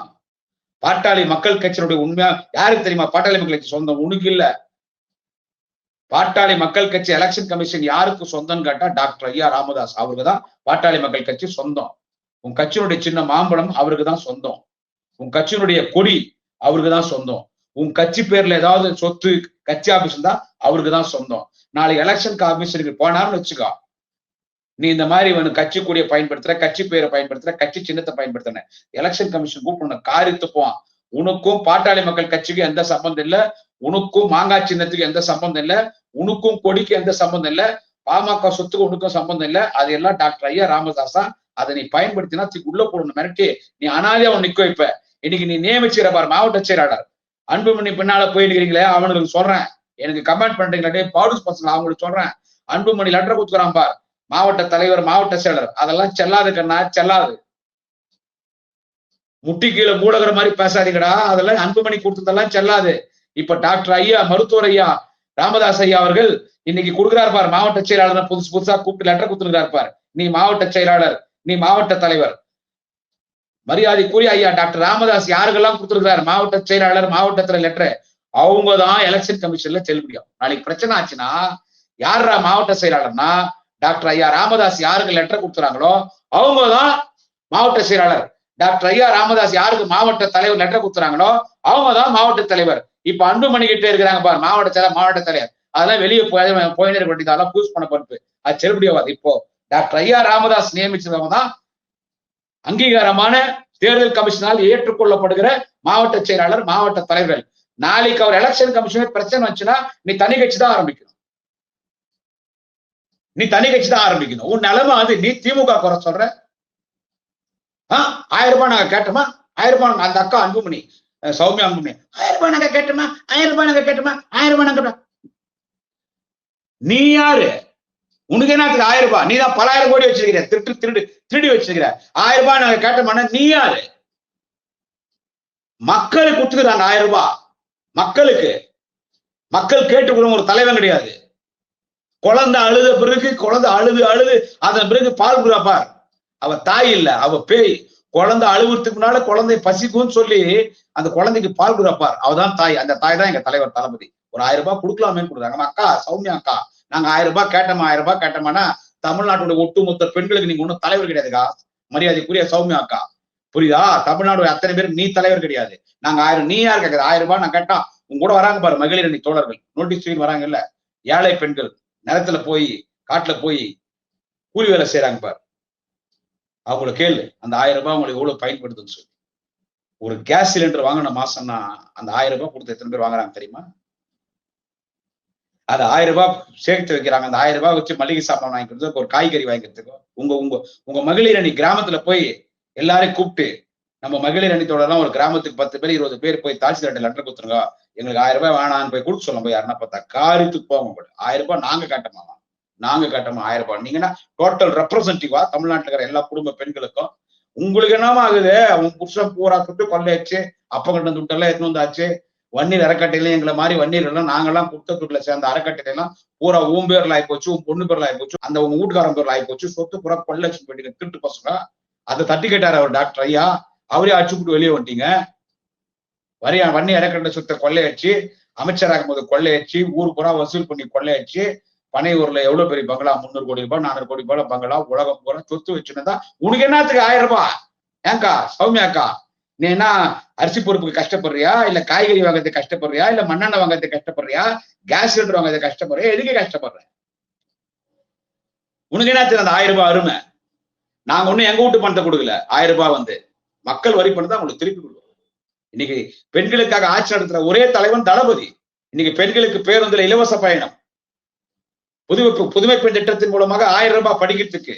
A: பாட்டாளி மக்கள் கட்சியினுடைய உண்மையா யாருக்கு தெரியுமா? பாட்டாளி மக்கள் கட்சி சொந்தம் உனக்கு இல்ல. பாட்டாளி மக்கள் கட்சி எலெக்ஷன் கமிஷன் யாருக்கு சொந்தம்னு கேட்டா டாக்டர் ஐயா ராமதாஸ் அவருக்கு தான் பாட்டாளி மக்கள் கட்சி சொந்தம். உன் கட்சியினுடைய சின்ன மாம்பழம் அவருக்கு தான் சொந்தம். உன் கட்சியினுடைய கொடி அவருக்கு தான் சொந்தம். உன் கட்சி பேர்ல ஏதாவது சொத்து கட்சி ஆபீஸ் இருந்தா அவருக்கு தான் சொந்தம். நாளைக்கு எலெக்ஷன் கமிஷனுக்கு போனாருன்னு வச்சுக்கோ, நீ இந்த மாதிரி கட்சி கொடியை பயன்படுத்துற, கட்சி பேரை பயன்படுத்துற, கட்சி சின்னத்தை பயன்படுத்தின எலெக்ஷன் கமிஷன் கூப்பிட காரித்துப்போம். உனக்கும் பாட்டாளி மக்கள் கட்சிக்கு எந்த சம்பந்தம் இல்ல, உனக்கும் மாங்காய் சின்னத்துக்கு எந்த சம்பந்தம் இல்ல, உனக்கும் கொடிக்கு எந்த சம்பந்தம் இல்ல, பாமக சொத்துக்கு உனக்கும் சம்பந்தம் இல்ல. அது எல்லாம் டாக்டர் ஐயா ராமதாஸா. அதை நீ பயன்படுத்தினா உள்ள போடணும் மிரட்டி நீ அனாதையா அவன் நிக்க வைப்ப. இன்னைக்கு நீ நியமிச்சிட பாரு மாவட்ட செயலாளர் அன்புமணி பின்னால போயிருக்கிறீங்களே, அவனுக்கு சொல்றேன், எனக்கு கமெண்ட் பண்றீங்களே பாடுஸ் பசங்க, அவங்களுக்கு சொல்றேன், அன்புமணி லெட்டர் கொடுத்துறான் பார், மாவட்ட தலைவர் மாவட்ட செயலர், அதெல்லாம் செல்லாது கண்ணா, செல்லாது. முட்டி கீழே மூடகிற மாதிரி பேசாதீங்கடா, அதெல்லாம் அன்புமணி கொடுத்ததெல்லாம் செல்லாது. இப்ப டாக்டர் ஐயா மருத்துவர் ஐயா ராமதாஸ் ஐயா அவர்கள் இன்னைக்கு கொடுக்குறாரு பார், மாவட்ட செயலாளர் புதுசா கூப்பிட்டு லெட்டர் கொடுத்துருக்காரு பார், நீ மாவட்ட செயலாளர், நீ மாவட்ட தலைவர். மரியாதைக்குரிய ஐயா டாக்டர் ராமதாஸ் யாருக்கெல்லாம் கொடுத்துருக்காரு மாவட்ட செயலாளர் மாவட்டத்துல லெட்டர், அவங்கதான் எலெக்ஷன் கமிஷன்ல செல்லுபடியும். நாளைக்கு பிரச்சனை ஆச்சுன்னா யாரா மாவட்ட செயலாளர்னா டாக்டர் ஐயா ராமதாஸ் யாருக்கு லெட்டர் கொடுத்துறாங்களோ அவங்கதான் மாவட்ட செயலாளர். டாக்டர் ஐயா ராமதாஸ் யாருக்கு மாவட்ட தலைவர் லெட்டர் கொடுத்துறாங்களோ அவங்கதான் மாவட்ட தலைவர். இப்ப அன்புமணி கிட்டே இருக்கிறாங்க பாரு மாவட்ட செயலர் மாவட்ட தலைவர், அதெல்லாம் வெளியே போயினர் அதெல்லாம் பூஸ் பண்ண பொறுப்பு, அது செல்லுபடியாவாது. இப்போ டாக்டர் ஐயா ராமதாஸ் நியமிச்சவங்க தான் அங்கீகாரமான தேர்தல் கமிஷனால் ஏற்றுக்கொள்ளப்படுகிற மாவட்ட செயலாளர் மாவட்ட தலைவர்கள். நாளைக்கு அவர் எலெக்ஷன் கமிஷனர் பிரச்சனை வச்சுன்னா நீ தனி கட்சி தான் ஆரம்பிக்கணும், நீ தனி கட்சி தான் ஆரம்பிக்கணும். உன் நிலைமை அது. நீ திமுக குறை சொல்ற, 1000 ரூபாய் நாங்க கேட்டோமா, 1000 ரூபாய் அந்த அக்கா அன்புமணி சௌமியா அன்புமணி 1000 ரூபாய் நாங்க கேட்டோமா, 1000 ரூபாய் நாங்க கேட்டோமா, 1000 ரூபாய் நாங்க. நீ யாரு? உனக்கு என்னத்துக்கு 1000 ரூபாய்? நீ தான் பலாயிரம் கோடி வச்சிருக்கிற, திருடி வச்சிருக்கிற. 1000 ரூபாய் நாங்க கேட்டோம்னா நீ யாரு? மக்களுக்கு கொடுத்துக்கிறாங்க 1000 ரூபாய். மக்களுக்கு மக்கள் கேட்டுக்கொள்ளும் ஒரு தலைவன் கிடையாது. குழந்தை அழுத பிறகு குழந்தை அழுது அதன் பிறகு பால் குறாப்பார். அவ தாய் இல்ல, அவ பேய். குழந்தை அழுகுறதுக்கு முன்னால குழந்தை பசிக்கும்னு சொல்லி அந்த குழந்தைக்கு பால் குறாப்பார். அவதான் தாய். அந்த தாய் தான் எங்க தலைவர் தளபதி. ஒரு 1000 ரூபாய் கொடுக்கலாமே கொடுக்குறாங்க. அக்கா சௌமியா அக்கா, நாங்க 1000 ரூபாய் கேட்டோமா, 1000 ரூபாய் கேட்டோம்னா தமிழ்நாட்டுடைய ஒட்டுமொத்த பெண்களுக்கு நீங்க ஒன்னும் தலைவர் கிடையாதுக்கா. மரியாதைக்குரிய சௌமியா அக்கா, புரியுதா? தமிழ்நாடு அத்தனை பேர் நீ தலைவர் கிடையாது. நாங்க 1000, நீ யார் கேட்கறது? 1000 ரூபாய் நான் கேட்டா உங்க கூட வராங்க பாரு மகளிர் அணி தோழர்கள், நோட்டீஸ் வராங்க இல்ல, ஏழை பெண்கள் நிலத்துல போய் காட்டுல போய் கூலி வேலை செய்யறாங்க பாரு, அவங்கள கேளு அந்த 1000 ரூபாய் உங்களுக்கு எவ்வளவு பயன்படுதுன்னு சொல்லி. ஒரு கேஸ் சிலிண்டர் வாங்கின மாசம்னா அந்த 1000 ரூபாய் கொடுத்து எத்தனை பேர் வாங்குறாங்க தெரியுமா? அது 1000 ரூபாய் சேர்த்து வைக்கிறாங்க. அந்த 1000 ரூபாய் வச்சு மளிகை சாப்பாடு வாங்கிக்கிறதுக்கு, ஒரு காய்கறி வாங்கிக்கிறதுக்கோ. உங்க மகளிர் அணி கிராமத்துல போய் எல்லாரையும் கூப்பிட்டு, நம்ம மகளிர் அணி தொடர்லாம் ஒரு கிராமத்துக்கு 10 பேர் 20 பேர் போய் தாசில்தார்ட்ட லெட்டர் கொடுத்துருங்க, எங்களுக்கு 1000 ரூபாய் வேணான்னு போய் கொடுக்க சொல்ல போய் யாருன்னா பார்த்தா காரியத்துக்கு போவாங்க போல. 1000 ரூபாய் நாங்க கட்டமா 1000 ரூபாய். நீங்கன்னா டோட்டல் ரெப்ரசன்டேட்டிவா தமிழ்நாட்டுல இருக்கிற எல்லா குடும்ப பெண்களுக்கும் உங்களுக்கு என்னமா ஆகுது? அவங்க புருஷன் பூரா துட்டு கொள்ளையாச்சு, அப்பங்கிட்ட துட்டெல்லாம் எடுத்து வந்தாச்சு. வன்னீர் அறக்கட்டையில எங்களை மாதிரி வன்னீர் எல்லாம் நாங்கெல்லாம் குடுத்த துட்டுல சேர்ந்த அறக்கட்டையில எல்லாம் பூரா உன் பேர்ல ஆகி போச்சு, உன் பொண்ணு பேர்ல ஆகி போச்சு, அந்த உங்க வீட்டுக்காரன் பேர்ல ஆகி போச்சு, சொத்து பூரா கொள்ளைச்சு போயிட்டீங்க திருட்டு பசங்க. அதை தட்டி கேட்டாரு அவர் டாக்டர் ஐயா. அவரே அடிச்சுட்டு வெளியே வந்துட்டீங்க. வன்னி அறக்கட்டை சொத்தை கொள்ளையடிச்சு, அமைச்சராகும் போது கொள்ளையடிச்சு, ஊர் பூரா வசூல் பண்ணி கொள்ளையடிச்சு, பனையூர்ல எவ்வளவு பெரிய பங்களா, 300 கோடி ரூபாய் 400 கோடி ரூபாய் பங்களா, உலகம் பூரா சொத்து வச்சுன்னா உனக்கு என்னத்துக்கு 1000 ரூபாய்? ஏங்கா சௌமியா அக்கா, நீ என்ன அரிசி பொறுப்புக்கு கஷ்டப்படுறியா, இல்ல காய்கறி வாங்குறதுக்கு கஷ்டப்படுறியா, இல்ல மண்ணெண்ணெய் வாங்குறதுக்கு கஷ்டப்படுறியா, கேஸ் சிலிண்டர் வாங்குறதுக்கு கஷ்டப்படுறியா, எதுக்கு கஷ்டப்படுற? உனக்கு என்னத்துக்கு அந்த 1000 ரூபாய் அருமை? நாங்க ஒண்ணும் எங்க வீட்டு பணத்தை கொடுக்கல. 1000 ரூபாய் மக்கள் வரி பணம் தான் உங்களுக்கு திருப்பி கொடுக்கும். இன்னைக்கு பெண்களுக்காக ஆட்சி நடத்துற ஒரே தலைவன் தளபதி. இன்னைக்கு பெண்களுக்கு பேருந்துல இலவச பயணம், புதுமை பெண் திட்டத்தின் மூலமாக 1000 ரூபாய் படிக்கிறதுக்கு,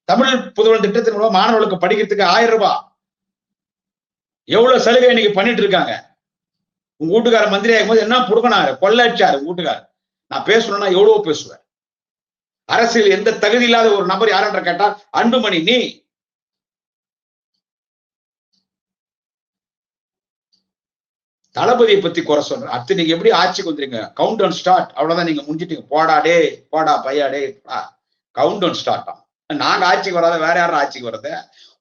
A: தமிழ் புதுவன் திட்டத்தின் மூலம் மாணவர்களுக்கு படிக்கிறதுக்கு 1000 ரூபாய். எவ்வளவு சலுகை இன்னைக்கு பண்ணிட்டு இருக்காங்க. உங்க வீட்டுக்கார மந்திரி ஆகும் போது என்ன புடுங்கினாரு, கொள்ளையடிச்சாரு வீட்டுக்காரர். நான் பேசணும்னா எவ்வளவு பேசுவேன். அரசியல் எந்த தகுதி இல்லாத ஒரு நபர் யார் என்று கேட்டால் அன்புமணி நீ. தளபதியை பத்தி குறை சொல்றேன். அடுத்து நீங்க எப்படி ஆட்சிக்கு வந்துறீங்க? கவுண்ட் டவுன் ஸ்டார்ட், அவ்வளவுதான், நீங்க முடிஞ்சிட்டீங்க. போடா டே, போடா பையா டே, கவுண்ட் டவுன் ஸ்டார்ட். நாங்க ஆட்சிக்கு வராத வேற யாரும் ஆட்சிக்கு வர்றது?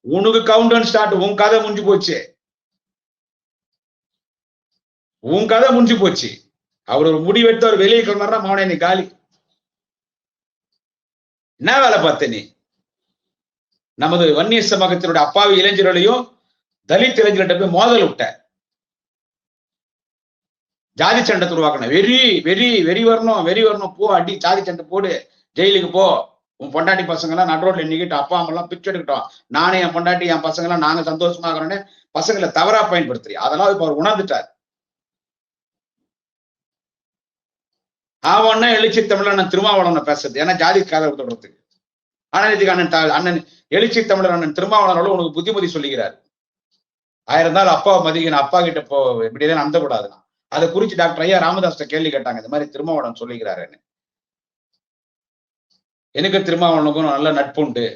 A: உனக்கு கவுண்ட் டவுன் ஸ்டார்ட். உன் கதை முடிஞ்சு போச்சு. உன் கதை முடிஞ்சு போச்சு. அவர் ஒரு முடிவெடுத்து அவர் வெளியே கிளம்புறா, மவனே நீ காலி. என்ன வேலை பார்த்த நீ? நமது வன்னியர் சமூகத்தினுடைய அப்பாவி இளைஞர்களையும் தலித் இளைஞர்கிட்ட போய் மோதல் விட்ட. ஜாதி சண்டை உருவாக்கணும். வெறி வெறி வெறி வரணும், வெறி வரணும். போ அடி, ஜாதி சண்டை போடு, ஜெயிலுக்கு போ. உன் பொண்டாட்டி பசங்க எல்லாம் நடுரோட்ல நிக்கிட்டு அப்பா அம்மா எல்லாம் பிச்சு எடுக்கட்டும். நானே என் பொண்டாட்டி என் பசங்க எல்லாம் நாங்க சந்தோஷமா இருக்கிறோன்னு பசங்களை தவறா பயன்படுத்துறீ. அதெல்லாம் இப்ப அவர் உணர்ந்துட்டார். ஆவன்னா எழுச்சி தமிழன் திருமாவளவன் பேசுறது, ஏன்னா ஜாதி காதல் தொடர்றதுக்கு. அண்ணன் எழுச்சி தமிழர் அண்ணன் திருமாவளவனோட உனக்கு புத்திமதி சொல்லுகிறார். ஆயிரம் நாள் அப்பா மதிக்கணும், அப்பா கிட்ட போ, இப்படிதான் நம்பக்கூடாதுன்னா. அதை குறிச்சு டாக்டர் ஐயா ராமதாஸ் கேள்வி கேட்டாங்க, இந்த மாதிரி திருமாவளவன் சொல்லுகிறாருன்னு. எனக்கு திருமாவளவனுக்கும் நல்ல நட்பு உண்டு.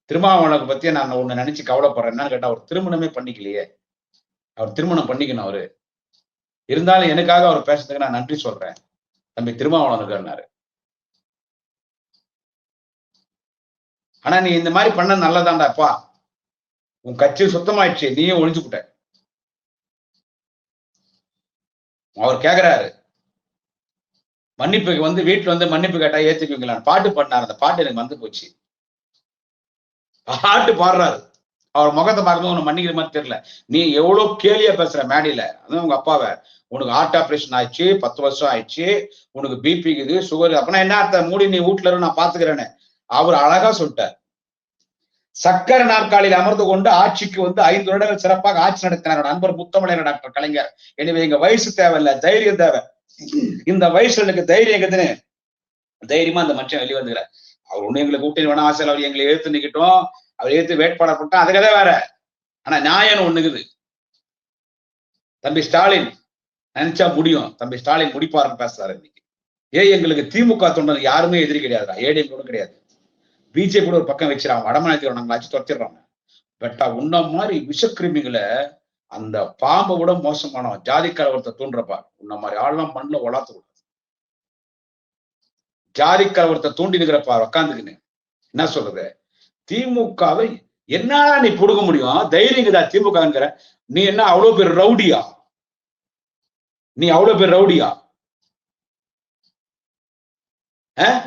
A: திருமாவளவனுக்கு பத்தியே நான் ஒண்ணு நினைச்சு கவலைப்படுறேன். என்னன்னு கேட்டா, அவர் திருமணமே பண்ணிக்கலையே. அவர் திருமணம் பண்ணிக்கணும். அவரு இருந்தாலும் எனக்காக அவர் பேசுறதுக்கு நான் நன்றி சொல்றேன் தம்பி திருமாவளவனுக்கு. ஆனா நீ இந்த மாதிரி பண்ண நல்லதாண்டாப்பா. உன் கட்சி சுத்தமாயிடுச்சு, நீயும் ஒழிஞ்சுக்கிட்ட. அவர் கேக்குறாரு, மன்னிப்புக்கு வந்து வீட்டுல வந்து மன்னிப்பு கேட்டா ஏத்துக்குவீங்களான்னு பாட்டு பாடினார். அந்த பாட்டு எனக்கு வந்து போச்சு. பாட்டு பாடுறாரு. அவர் முகத்தை பார்க்கும்போது உனக்கு மன்னிக்கிற மாதிரி தெரியல. நீ எவ்வளவு கேலியா பேசுற மேடையில. அதான் உங்க அப்பாவை, உனக்கு ஹார்ட் ஆபரேஷன் ஆயிடுச்சு, 10 வருஷம் ஆயிடுச்சு, உனக்கு பிபி இருக்குது, சுகர். அப்படின்னா என்ன அர்த்தம்? மூடி நீ வீட்டுல இருந்து நான் பாத்துக்கிறேன்னு அவர் அழகா சொல்லிட்டார். சக்கர நாற்காலியில் அமர்ந்து கொண்டு ஆட்சிக்கு வந்து 5 வருடங்கள் சிறப்பாக ஆட்சி நடத்தினார் நண்பர் முத்தமிழர் டாக்டர் கலைஞர். எனவே இங்க வயசு தேவையில்லை, தைரியம் தேவை. இந்த வயசுல எனக்கு தைரியம் இருக்குதுன்னு தைரியமா அந்த மனுஷன் வெளியே வந்துக்கிறார். அவர் ஒண்ணு எங்களை கூட்டணி வேணா ஆசையில் அவர் எங்களை எழுத்து நிக்கட்டும், அவர் எழுத்து வேட்பாளர் போட்டா அதுக்கதே வேற. ஆனா நியாயம் ஒண்ணுக்குது. தம்பி ஸ்டாலின் நினைச்சா முடியும். தம்பி ஸ்டாலின் முடிப்பாருன்னு பேசுறாரு இன்னைக்கு. எங்களுக்கு திமுக தொண்டர் யாருமே எதிரி கிடையாதுடா. ஏடிஎம் கூட கிடையாது. பிஜேபி கூட ஒரு பக்கம் வச்சிருக்காங்க. வடமாநிலத்தில் நாங்க ஆச்சு துரத்திடுறாங்க. பட்டா உன்ன மாதிரி விஷக்கிருமிகளை, அந்த பாம்பை விட மோசமானவன் ஜாதி கலவரத்தை தூண்டுறப்பா. உன்ன மாதிரி ஆள்லாம் மண்ணில் வளர்த்து விட ஜாதி கலவரத்தை தூண்டி இருக்கிறப்பா உக்காந்துக்குன்னு என்ன சொல்றது? திமுகவை என்ன நீ புடுங்க முடியும்? தைரியங்கதா திமுகங்கிற நீ என்ன அவ்வளவு பேர் ரவுடியா? நீ அவ்வளவு பேர் ரவுடியா?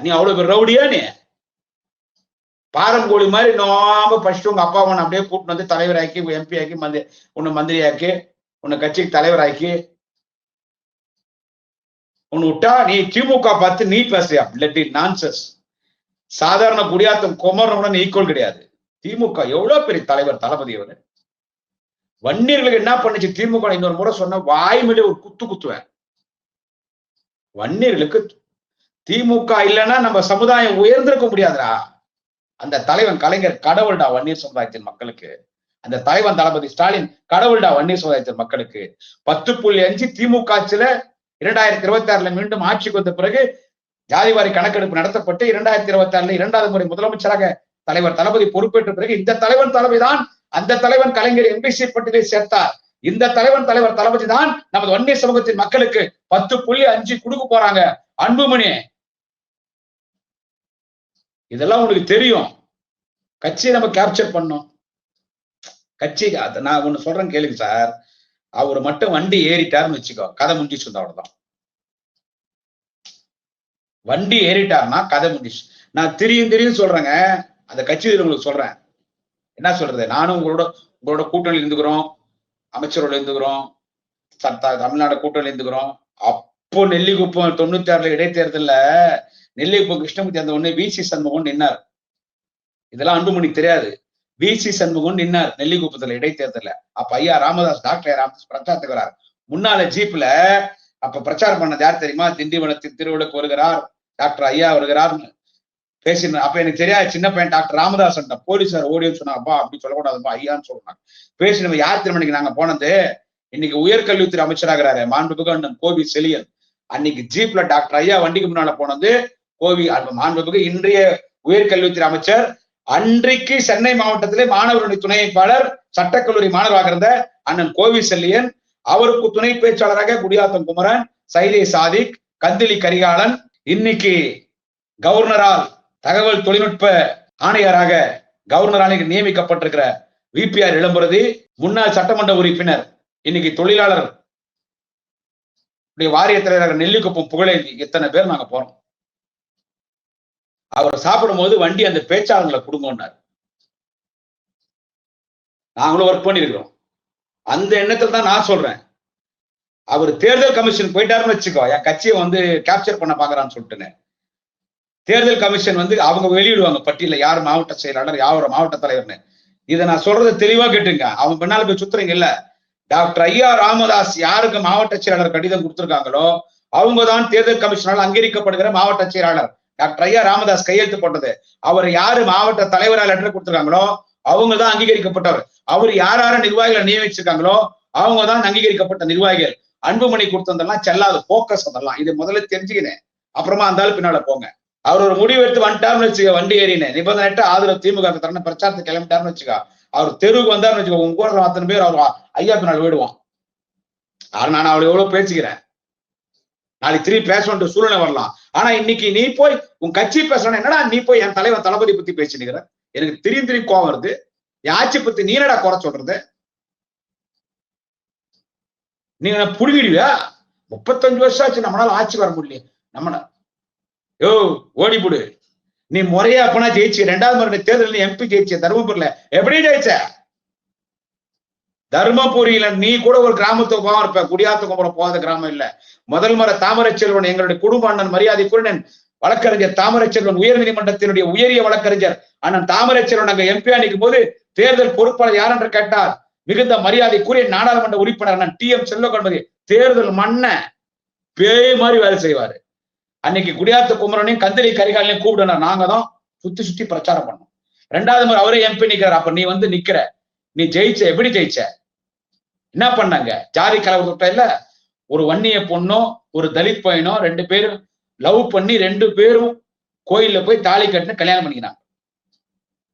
A: நீ அவ்வளவு பேர் ரவுடியா? நீ பாரங்கோழி மாதிரி நோம்ப படிச்சுட்டு உங்க அப்பா உன்னை அப்படியே கூட்டிட்டு வந்து தலைவராக்கி, எம்பி ஆக்கி, உன்னை மந்திரியாக்கி, உன்னை கட்சிக்கு தலைவராக்கி உன்னை விட்டா நீ திமுக பார்த்து நீ பேசுறியா? Bloody nonsense. சாதாரண குடியாத்தம் குமரனுடன் ஈக்குவல் கிடையாது. திமுக எவ்வளவு பெரிய தலைவர் தளபதி அவரு. வன்னியர்களுக்கு என்ன பண்ணுச்சு திமுக? இன்னொரு முறை சொன்ன வாய்மொழி ஒரு குத்து குத்துவேன். வன்னியர்களுக்கு திமுக இல்லைன்னா நம்ம சமுதாயம் உயர்ந்திருக்க முடியாதுடா. அந்த தலைவன் கலைஞர் கடவுள்டா வன்னியர் சமுதாயத்தின் மக்களுக்கு. அந்த தலைவன் தளபதி ஸ்டாலின் கடவுள்டா வன்னியர் சமுதாயத்தின் மக்களுக்கு. 10.5 திமுக ஆட்சியில 2026 மீண்டும் ஆட்சிக்கு வந்த பிறகு ஜாதிவாரி கணக்கெடுப்பு நடத்தப்பட்டு 2026 2வது முறை முதலமைச்சராக தலைவர் தளபதி பொறுப்பேற்ற பிறகு இந்த தலைவன் தலைமைதான் அந்த தலைவன் கலைஞர் எம்பிசி பட்டியலை சேர்த்தார். இந்த தலைவன் தலைவர் தளபதி தான் நமது வன்னியர் சமூகத்தின் மக்களுக்கு 10.5 கொடுக்க போறாங்க. அன்புமணி, இதெல்லாம் உனக்கு தெரியும். கட்சியை நம்ம கேப்சர் பண்ணோம். கட்சி நான் ஒண்ணு சொல்றேன் கேளுங்க சார். அவர் மட்டும் வண்டி ஏறிட்டாருன்னு வச்சுக்கோ, கதை முடிஞ்சிச்சு. அவ்வளவுதான். வண்டி ஏறிட்டாருன்னா கதை முடிஞ்சிச்சு. நான் திரியும் சொல்றேங்க. அந்த கட்சியில் உங்களுக்கு சொல்றேன். என்ன சொல்றது? நானும் உங்களோட கூட்டணியில் இருந்துக்கிறோம், அமைச்சரோட இருந்துக்கிறோம், தமிழ்நாடு கூட்டணியில் இருந்துக்கிறோம். அப்போ நெல்லிக்குப்பம் 96 இடைத்தேர்தல்ல நெல்லிக்குப்பம் கிருஷ்ணமூர்த்தி அந்த ஒண்ணு விசி சண்முகம் நின்னார். இதெல்லாம் அன்புமணிக்கு தெரியாது. விசி சண்முகம் நின்னார் நெல்லிக்குப்பத்துல இடைத்தேர்தல்ல. அப்ப ஐயா ராமதாஸ், டாக்டர் ராமதாஸ் பிரச்சாரத்துக்கு வரார். முன்னால ஜீப்ல அப்ப பிரச்சாரம் பண்ணது யார் தெரியுமா? திண்டிவனத்தின் திருவிழாக்கு வருகிறார் டாக்டர் ஐயா வருகிறார்னு பேசின. அப்ப எனக்கு தெரியாது, சின்ன பையன் டாக்டர் ராமதாஸ். போலீஸார் ஓடின்னு சொன்னாப்பா, அப்படி சொல்லக்கூடாதுப்பா ஐயான்னு சொல்றாங்க. பேசினவங்க யார் திருமணிக்கு நாங்க போனது? இன்னைக்கு உயர்கல்வித்துறை அமைச்சராகிறாரு மாண்புமிகு அண்ணன் கோவி செழியன். அன்னைக்கு ஜீப்ல டாக்டர் ஐயா வண்டிக்கு முன்னால போனது கோவி மாண்புமிகு இன்றைய உயர்கல்வித்துறை அமைச்சர், அன்றைக்கு சென்னை மாவட்டத்திலே மாணவர்களுடைய துணை அமைப்பாளர், சட்டக்கல்லூரி மாணவராக இருந்த அண்ணன் கோவி செல்லியன், அவருக்கு துணை பேச்சாளராக குடியாத்தம் குமரன், சைதை சாதிக், கந்திலி கரிகாலன், இன்னைக்கு கவர்னரால் தகவல் தொழில்நுட்ப ஆணையராக கவர்னரால் நியமிக்கப்பட்டிருக்கிற விபிஆர் இளம்பரதி, முன்னாள் சட்டமன்ற உறுப்பினர், இன்னைக்கு தொழிலாளர் வாரிய தலைவராக நெல்லிக்குப்பம் புகழேந்தி, இத்தனை பேர் நாங்க போறோம். அவர் சாப்பிடும் போது வண்டி அந்த பேச்சாளர்களை கொடுங்கன்னாரு. நாங்களும் ஒர்க் பண்ணிருக்கிறோம். அந்த எண்ணத்துல தான் நான் சொல்றேன், அவர் தேர்தல் கமிஷன் போயிட்டாருன்னு வச்சுக்கோ, என் கட்சியை வந்து கேப்சர் பண்ண பாக்குறான்னு சொல்லிட்டுன்னு. தேர்தல் கமிஷன் வந்து அவங்க வெளியிடுவாங்க பட்டியல, யார் மாவட்ட செயலாளர், யார் மாவட்ட தலைவர்னு. இதை நான் சொல்றதை தெளிவா கேட்டுங்க. அவன் பின்னால போய் சுத்துறீங்க இல்ல. டாக்டர் ஐயா ராமதாஸ் யாருக்கு மாவட்ட செயலாளர் கடிதம் கொடுத்திருக்காங்களோ அவங்கதான் தேர்தல் கமிஷனால் அங்கீகரிக்கப்படுகிற மாவட்ட செயலாளர். டாக்டர் ஐயா ராமதாஸ் கையெழுத்து போட்டது. அவர் யாரு மாவட்ட தலைவராக லெட்டர் கொடுத்திருக்காங்களோ அவங்க தான் அங்கீகரிக்கப்பட்டவர். அவர் யார் யார நிர்வாகிகளை நியமிச்சிருக்காங்களோ அவங்க தான் அங்கீகரிக்கப்பட்ட நிர்வாகிகள். அன்புமணி கொடுத்ததெல்லாம் செல்லாத போக்கஸ், அதெல்லாம் இது முதல்ல தெரிஞ்சுக்கினேன். அப்புறமா அந்தாலும் பின்னால போங்க. அவர் ஒரு முடிவு எடுத்து வந்துட்டாருன்னு வச்சுக்க, வண்டி ஏறினேன் நிபந்தனை ஆதரவு திமுக தரன பிரச்சாரத்தை கிளம்பிட்டாருன்னு வச்சுக்கா, அவர் தெருவுக்கு வந்தாருன்னு வச்சுக்கோ, உங்க கூட அத்தனை பேர் அவர் ஐயா பின்னால் விடுவான். நான் அவளை எவ்வளவு பேசிக்கிறேன், நாளைக்கு திரும்பி பேச வேண்டிய சூழ்நிலை வரலாம். ஆனா இன்னைக்கு நீ போய் உன் கட்சி பேசணும், என்னடா நீ போய் என் தலைவர் தளபதி பத்தி பேசினுக்கிற, எனக்கு திரும்பி கோவம் வருது. என் ஆட்சி பத்தி நீ என்னடா குறை சொல்றது? நீங்க புடிவிடுவியா? 35 வருஷம் ஆச்சு நம்மளால ஆட்சி வர முடியல. நம்ம யோ ஓடிபுடு, நீ முறையா அப்பனா ஜெயிச்சு 2வது முறை தேர்தல் எம்பி ஜெயிச்ச தருமபுரியில எப்படி ஜெயிச்ச? தர்மபுரியில நீ கூட ஒரு கிராமத்துக்கு போகாம இருப்ப, குடியாத்துக்கு கூட போகாத கிராமம் இல்ல. முதல் முறை தாமரை செல்வன், எங்களுடைய குடும்ப அண்ணன் மரியாதைக்குரிய வழக்கறிஞர் தாமரை செல்வன், உயர் நீதிமன்றத்தினுடைய உயரிய வழக்கறிஞர் அண்ணன் தாமரை செல்வன் அங்க எம்பி அணிக்கும் போது தேர்தல் பொறுப்பாளர் யார் என்று கேட்டார். மிகுந்த மரியாதைக்குரிய நாடாளுமன்ற உறுப்பினர் அண்ணன் TM செல்வகணபதி தேர்தல் மண்ண பேய் மாதிரி வேலை செய்வாரு. அன்னைக்கு குடியாத்த குமரனையும் கந்திரி கரிகாலையும் கூப்பிடணும், நாங்க தான் சுத்தி சுத்தி பிரச்சாரம் பண்ணோம். 2வது முறை அவரே எம்பி நிக்கிறார். அப்ப நீ வந்து நிக்கிற, நீ ஜெயிச்ச, எப்படி ஜெயிச்ச? என்ன பண்ணாங்க? ஜாதி கலவரத்தை இல்ல, ஒரு வன்னிய பொண்ணும் ஒரு தலித் பையனும் 2 பேரும் லவ் பண்ணி 2 பேரும் கோயில்ல போய் தாலி கட்டின்னு கல்யாணம் பண்ணிக்கிறாங்க.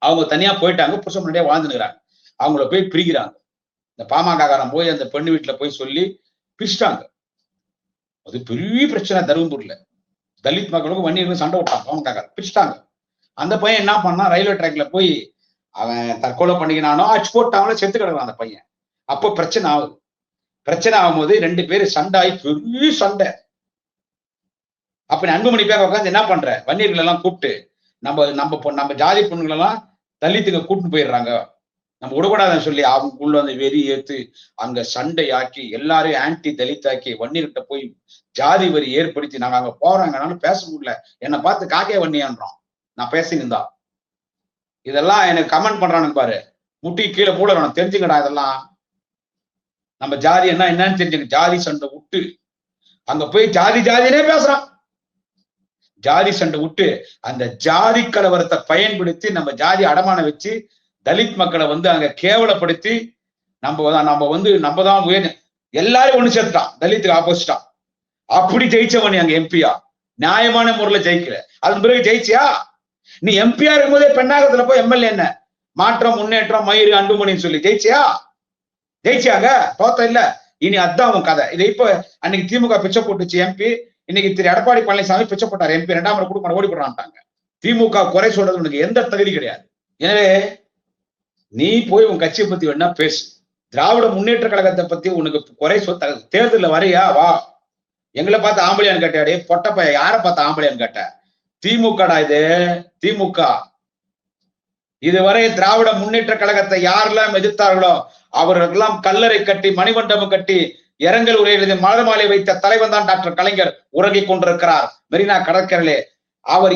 A: அவங்க தனியா போயிட்டாங்க, புருஷன் முன்னாடியே வாழ்ந்துக்கிறாங்க. அவங்கள போய் பிரிக்கிறாங்க. இந்த பாமககாரன் போய் அந்த பெண்ணு வீட்டுல போய் சொல்லி பிரிச்சிட்டாங்க. அது பெரிய பிரச்சனை தருமபுரியில. தலித் மக்களுக்கும் வன்னியர்களுக்கும் சண்டை விட்டாங்க, பாமககாரன் பிரிச்சிட்டாங்க. அந்த பையன் என்ன பண்ணா, ரயில்வே ட்ராக்ல போய் அவன் தற்கொலை பண்ணிக்கினானோ, அச்சு போட்டாங்களோ, செத்து கிடக்குறான் அந்த பையன். அப்போ பிரச்சனை ஆகுது. பிரச்சனை ஆகும்போது 2 பேரும் சண்டை ஆகி பெரிய சண்டை. அப்ப நீ அன்புமணி பேர் உட்காந்து என்ன பண்ற, வன்னியர்கள் எல்லாம் கூப்பிட்டு நம்ம ஜாதி பொண்ணுகள் எல்லாம் தலித்துக்கு கூட்டிட்டு போயிடுறாங்க, நம்ம விடக்கூடாதுன்னு சொல்லி அவங்களுக்குள்ள அந்த வெறி ஏத்து அங்க சண்டை ஆக்கி எல்லாரையும் ஆன்டி தலித்தாக்கி வன்னியர்கிட்ட போய் ஜாதி வரி ஏற்படுத்தி நாங்க அங்க போறாங்கனாலும் பேச முடியல. என்னை பார்த்து காக்கே வன்னியான்றோம். நான் பேசியிருந்தா இதெல்லாம் எனக்கு கமெண்ட் பண்றானுங்க பாரு, முட்டி கீழே கூட தெரிஞ்சுக்கடா. இதெல்லாம் நம்ம ஜாதி என்னன்னு தெரிஞ்சுக்க. ஜாதி சண்டை விட்டு அங்க போய் ஜாதினே பேசுறான். ஜாதி சண்டை விட்டு அந்த ஜாதி கலவரத்தை பயன்படுத்தி நம்ம ஜாதி அடமான வச்சு தலித் மக்களை வந்து அங்க கேவலப்படுத்தி நம்ம தான் உயர் எல்லாரும் ஒண்ணு சேர்த்துட்டான், தலித்துக்கு ஆப்போசிட்டா. அப்படி ஜெயிச்சவன் அங்க எம்பியா நியாயமான முறையில ஜெயிக்கல. அதன் பிறகு ஜெயிச்சியா? நீ எம்பியா இருக்கும்போதே பெண்ணாகத்துல போய் எம்எல்ஏ என்ன மாற்றம் முன்னேற்றம் மயிறு அன்புமணின்னு சொல்லி ஜெயிச்சியாங்க? தோத்த இல்ல. இனி அதான் உன் கதை. இதை இப்ப அன்னைக்கு திமுக பிச்சை போட்டுச்சு எம்பி, இன்னைக்கு திரு எடப்பாடி பழனிசாமி பிச்சை போட்டார் எம்பி, 2ஆம் முறை கொடுக்க ஓடி போடுறான்ட்டாங்க. திமுக குறை சொல்றது உனக்கு எந்த தகுதி கிடையாது. எனவே நீ போய் உன் கட்சியை பத்தி வேணா பேசு. திராவிட முன்னேற்ற கழகத்தை பத்தி உனக்கு குறை சொல்ல தேர்தலில் வரையா வா. எங்களை பார்த்து ஆம்பளையான்னு கேட்டாடே பொட்டப்பைய, யாரை பார்த்து ஆம்பளையான்னு கேட்ட? திமுகடா இது, திமுக. இதுவரை திராவிட முன்னேற்ற கழகத்தை யாரெல்லாம் எதிர்த்தார்களோ அவர்களெல்லாம் கல்லறை கட்டி மணிமண்டபம் கட்டி இரங்கல் உரை எழுதி மலர் மாலை வைத்த தலைவன் தான் டாக்டர் கலைஞர் உறங்கிக் கொண்டிருக்கிறார் மெரினா கடற்கரையிலே. அவர்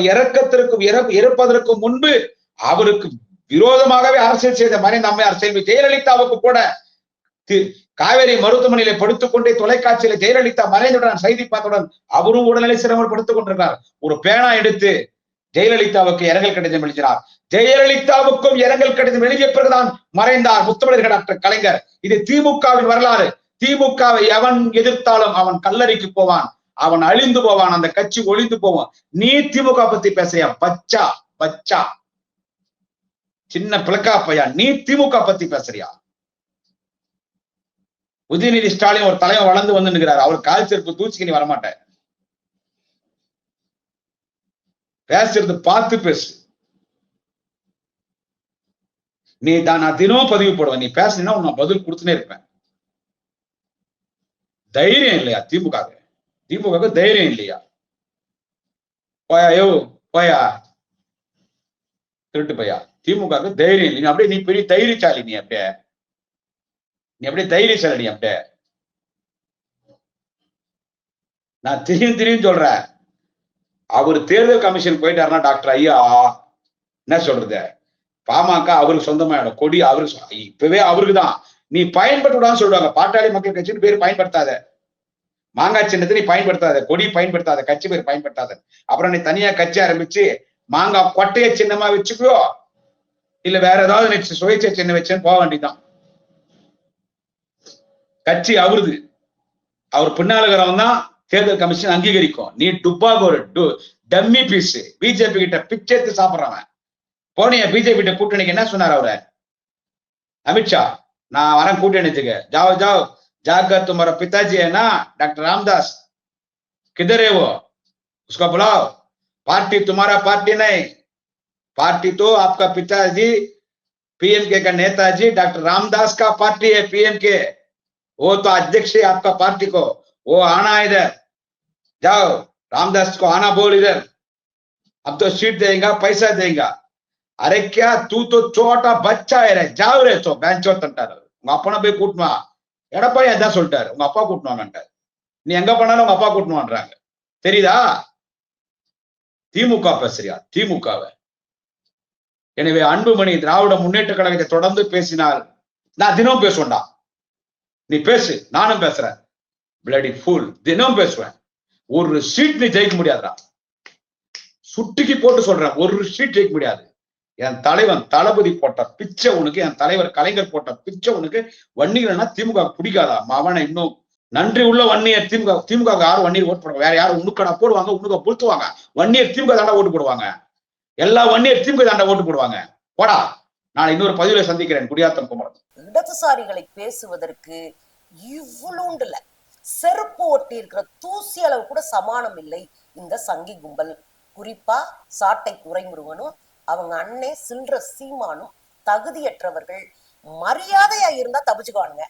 A: இறப்பதற்கு முன்பு அவருக்கு விரோதமாகவே அரசியல் செய்த மறைந்த அம்மையார் செல்வி ஜெயலலிதாவுக்கு கூட காவேரி மருத்துவமனையில படுத்துக் கொண்டே தொலைக்காட்சியில ஜெயலலிதா மறைந்துடன் செய்தி பார்த்தவுடன் அவரும் உடல்நிலை சிரமம் படுத்துக் கொண்டிருக்கிறார். ஒரு பேனா எடுத்து ஜெயலலிதாவுக்கு இரங்கல் கடிதம் எழுதினார். ஜெயலலிதாவுக்கும் இரங்கல் கடிதம் எழுதிய பிறகுதான் மறைந்தார் முத்தமிழர் டாக்டர் கலைஞர். இது திமுகவின் வரலாறு. திமுகவை எவன் எதிர்த்தாலும் அவன் கல்லறைக்கு போவான். அவன் அழிந்து போவான், அந்த கட்சி ஒழிந்து போவான். நீ திமுக பத்தி பேசுறியா? பச்சா பச்சா சின்ன பிளக்கா பையா, நீ திமுக பத்தி பேசுறியா? உதயநிதி ஸ்டாலின் ஒரு தலைவர் வளர்ந்து வந்து நிற்கிறார், அவர் கால் செருப்பு தூச்சிக்கு நீ வரமாட்ட. பேசுறது பார்த்து பேசு. நீ தான் நான் தினமும் பதிவு போடுவேன், நீ பேசினா நான் பதில் கொடுத்துனே இருப்பேன். தைரியம் இல்லையா திமுக? திமுக தைரியம் இல்லையா? போயா யோ போயா திருட்டு பையா, திமுக தைரியம் இல்லை. அப்படியே நீ பெரிய தைரியசாலி, நீ அப்படியே தைரியசாலி. அப்படியே நான் திரும்பி சொல்றேன், அவர் தேர்தல் கமிஷன் போயிட்டாருன்னா டாக்டர் ஐயா என்ன சொல்றது, பாமக அவருக்கு சொந்தமாயிடும், கொடி அவருக்கு இப்பவே அவருக்கு தான். நீ பயன்படுத்தான்னு சொல்லுவாங்க, பாட்டாளி மக்கள் கட்சின்னு பேர் பயன்படுத்தாத, மாங்காய் சின்னத்தை நீ பயன்படுத்தாத, கொடி பயன்படுத்தாத, கட்சி பேர் பயன்படுத்தாத. அப்புறம் நீ தனியா கட்சி ஆரம்பிச்சு மாங்காய் கொட்டைய சின்னமா வச்சுக்கோ, இல்ல வேற ஏதாவது சுயேட்சை சின்ன வச்சுன்னு போக வேண்டியதான். கட்சி அவருது, அவர் பின்னாலுகிறவன் தான் தேர்தல் கமிஷன் அங்கீகரிக்கும். நீ டம்மி பீஸ், பிஜேபி கிட்ட பிச்சை எடுத்து சாப்பிடுறவன். போனிய பிஜேபி கிட்ட கூட்டணிக்கு என்ன சொன்னார் அவரு அமித்ஷா? நான் வரேன் கூட்டணிக்கு, ஜாओ जाओ जाकर तुम्हारा पिताजी है ना डॉक्टर रामदास, किधर है वो, उसका बुलाओ, पार्टी तुम्हारा पार्टी नहीं, पार्टी तो आपका पिताजी पीएमके का नेताजी डॉक्टर रामदास का पार्टी है, पीएमके वो तो अध्यक्ष है आपका पार्टी को, वो आना इधर, जाओ रामदास को आना बोल इधर, अब तो सीट देगा पैसा देगा. अरे क्या तू तो छोटा बच्चा है रे, जाओ रे तो बेंचो तंटाரு. உங்க அப்பனை போய் கூட்டுவா, எடப்பாடி அதான் சொல்லிட்டாரு, உங்க அப்பா கூட்டுவாங்கன்ட்டாரு. நீ எங்க பண்ணாலும் உங்க அப்பா கூட்டுவான்றாங்க. தெரியுதா? திமுக பேசுறியா திமுகவை? எனவே அன்புமணி திராவிட முன்னேற்ற கழகத்தை தொடர்ந்து பேசினால் நான் தினம் பேசுவேன்டா. நீ பேசு, நானும் பேசுறேன். பிளடி ஃபுல் தினம் பேசுவேன். ஒரு சீட் நீ ஜெயிக்க முடியாதுடா, சுட்டிக்கு போட்டு சொல்றேன், ஒரு சீட் ஜெயிக்க முடியாது. என் தலைவன் தளபதி போட்ட பிச்சை உனக்கு, என் தலைவர் கலைஞர் போட்ட பிச்சை உனக்கு. வன்னியர்னா திமுக பிடிக்காதா? அவனை இன்னும் நன்றி உள்ள வன்னியர் திமுக யாரும் வன்னியர் ஓட்டு போடுவாங்க, வேற யாரும் உனக்கடா போடுவாங்க, உனக்கு புழுத்துவாங்க. வன்னியர் திமுக தாண்டா ஓட்டு போடுவாங்க, எல்லா வன்னியர் திமுக தாண்டா ஓட்டு போடுவாங்க. போடா, நான் இன்னொரு பதிவுல சந்திக்கிறேன். குடியாத்தம் குமரன்.
B: இடதுசாரிகளை பேசுவதற்கு இவ்வளவுண்டுல செருப்பு ஒட்டி இருக்கிற தூசி அளவு கூட சமானம் இல்லை இந்த சங்கி கும்பல். குறிப்பா சாட்டை துரைமுருகனும் அவங்க அண்ணே சில்ற சீமானும் தகுதியற்றவர்கள். மரியாதையா இருந்தா தப்பிச்சுக்குவானுங்க,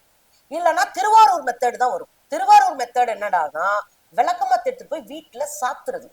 B: இல்லைன்னா திருவாரூர் மெத்தேடு தான் வரும். திருவாரூர் மெத்தேடு என்னடானா விளக்கமா எடுத்துட்டு போய் வீட்டுல சாத்துறது.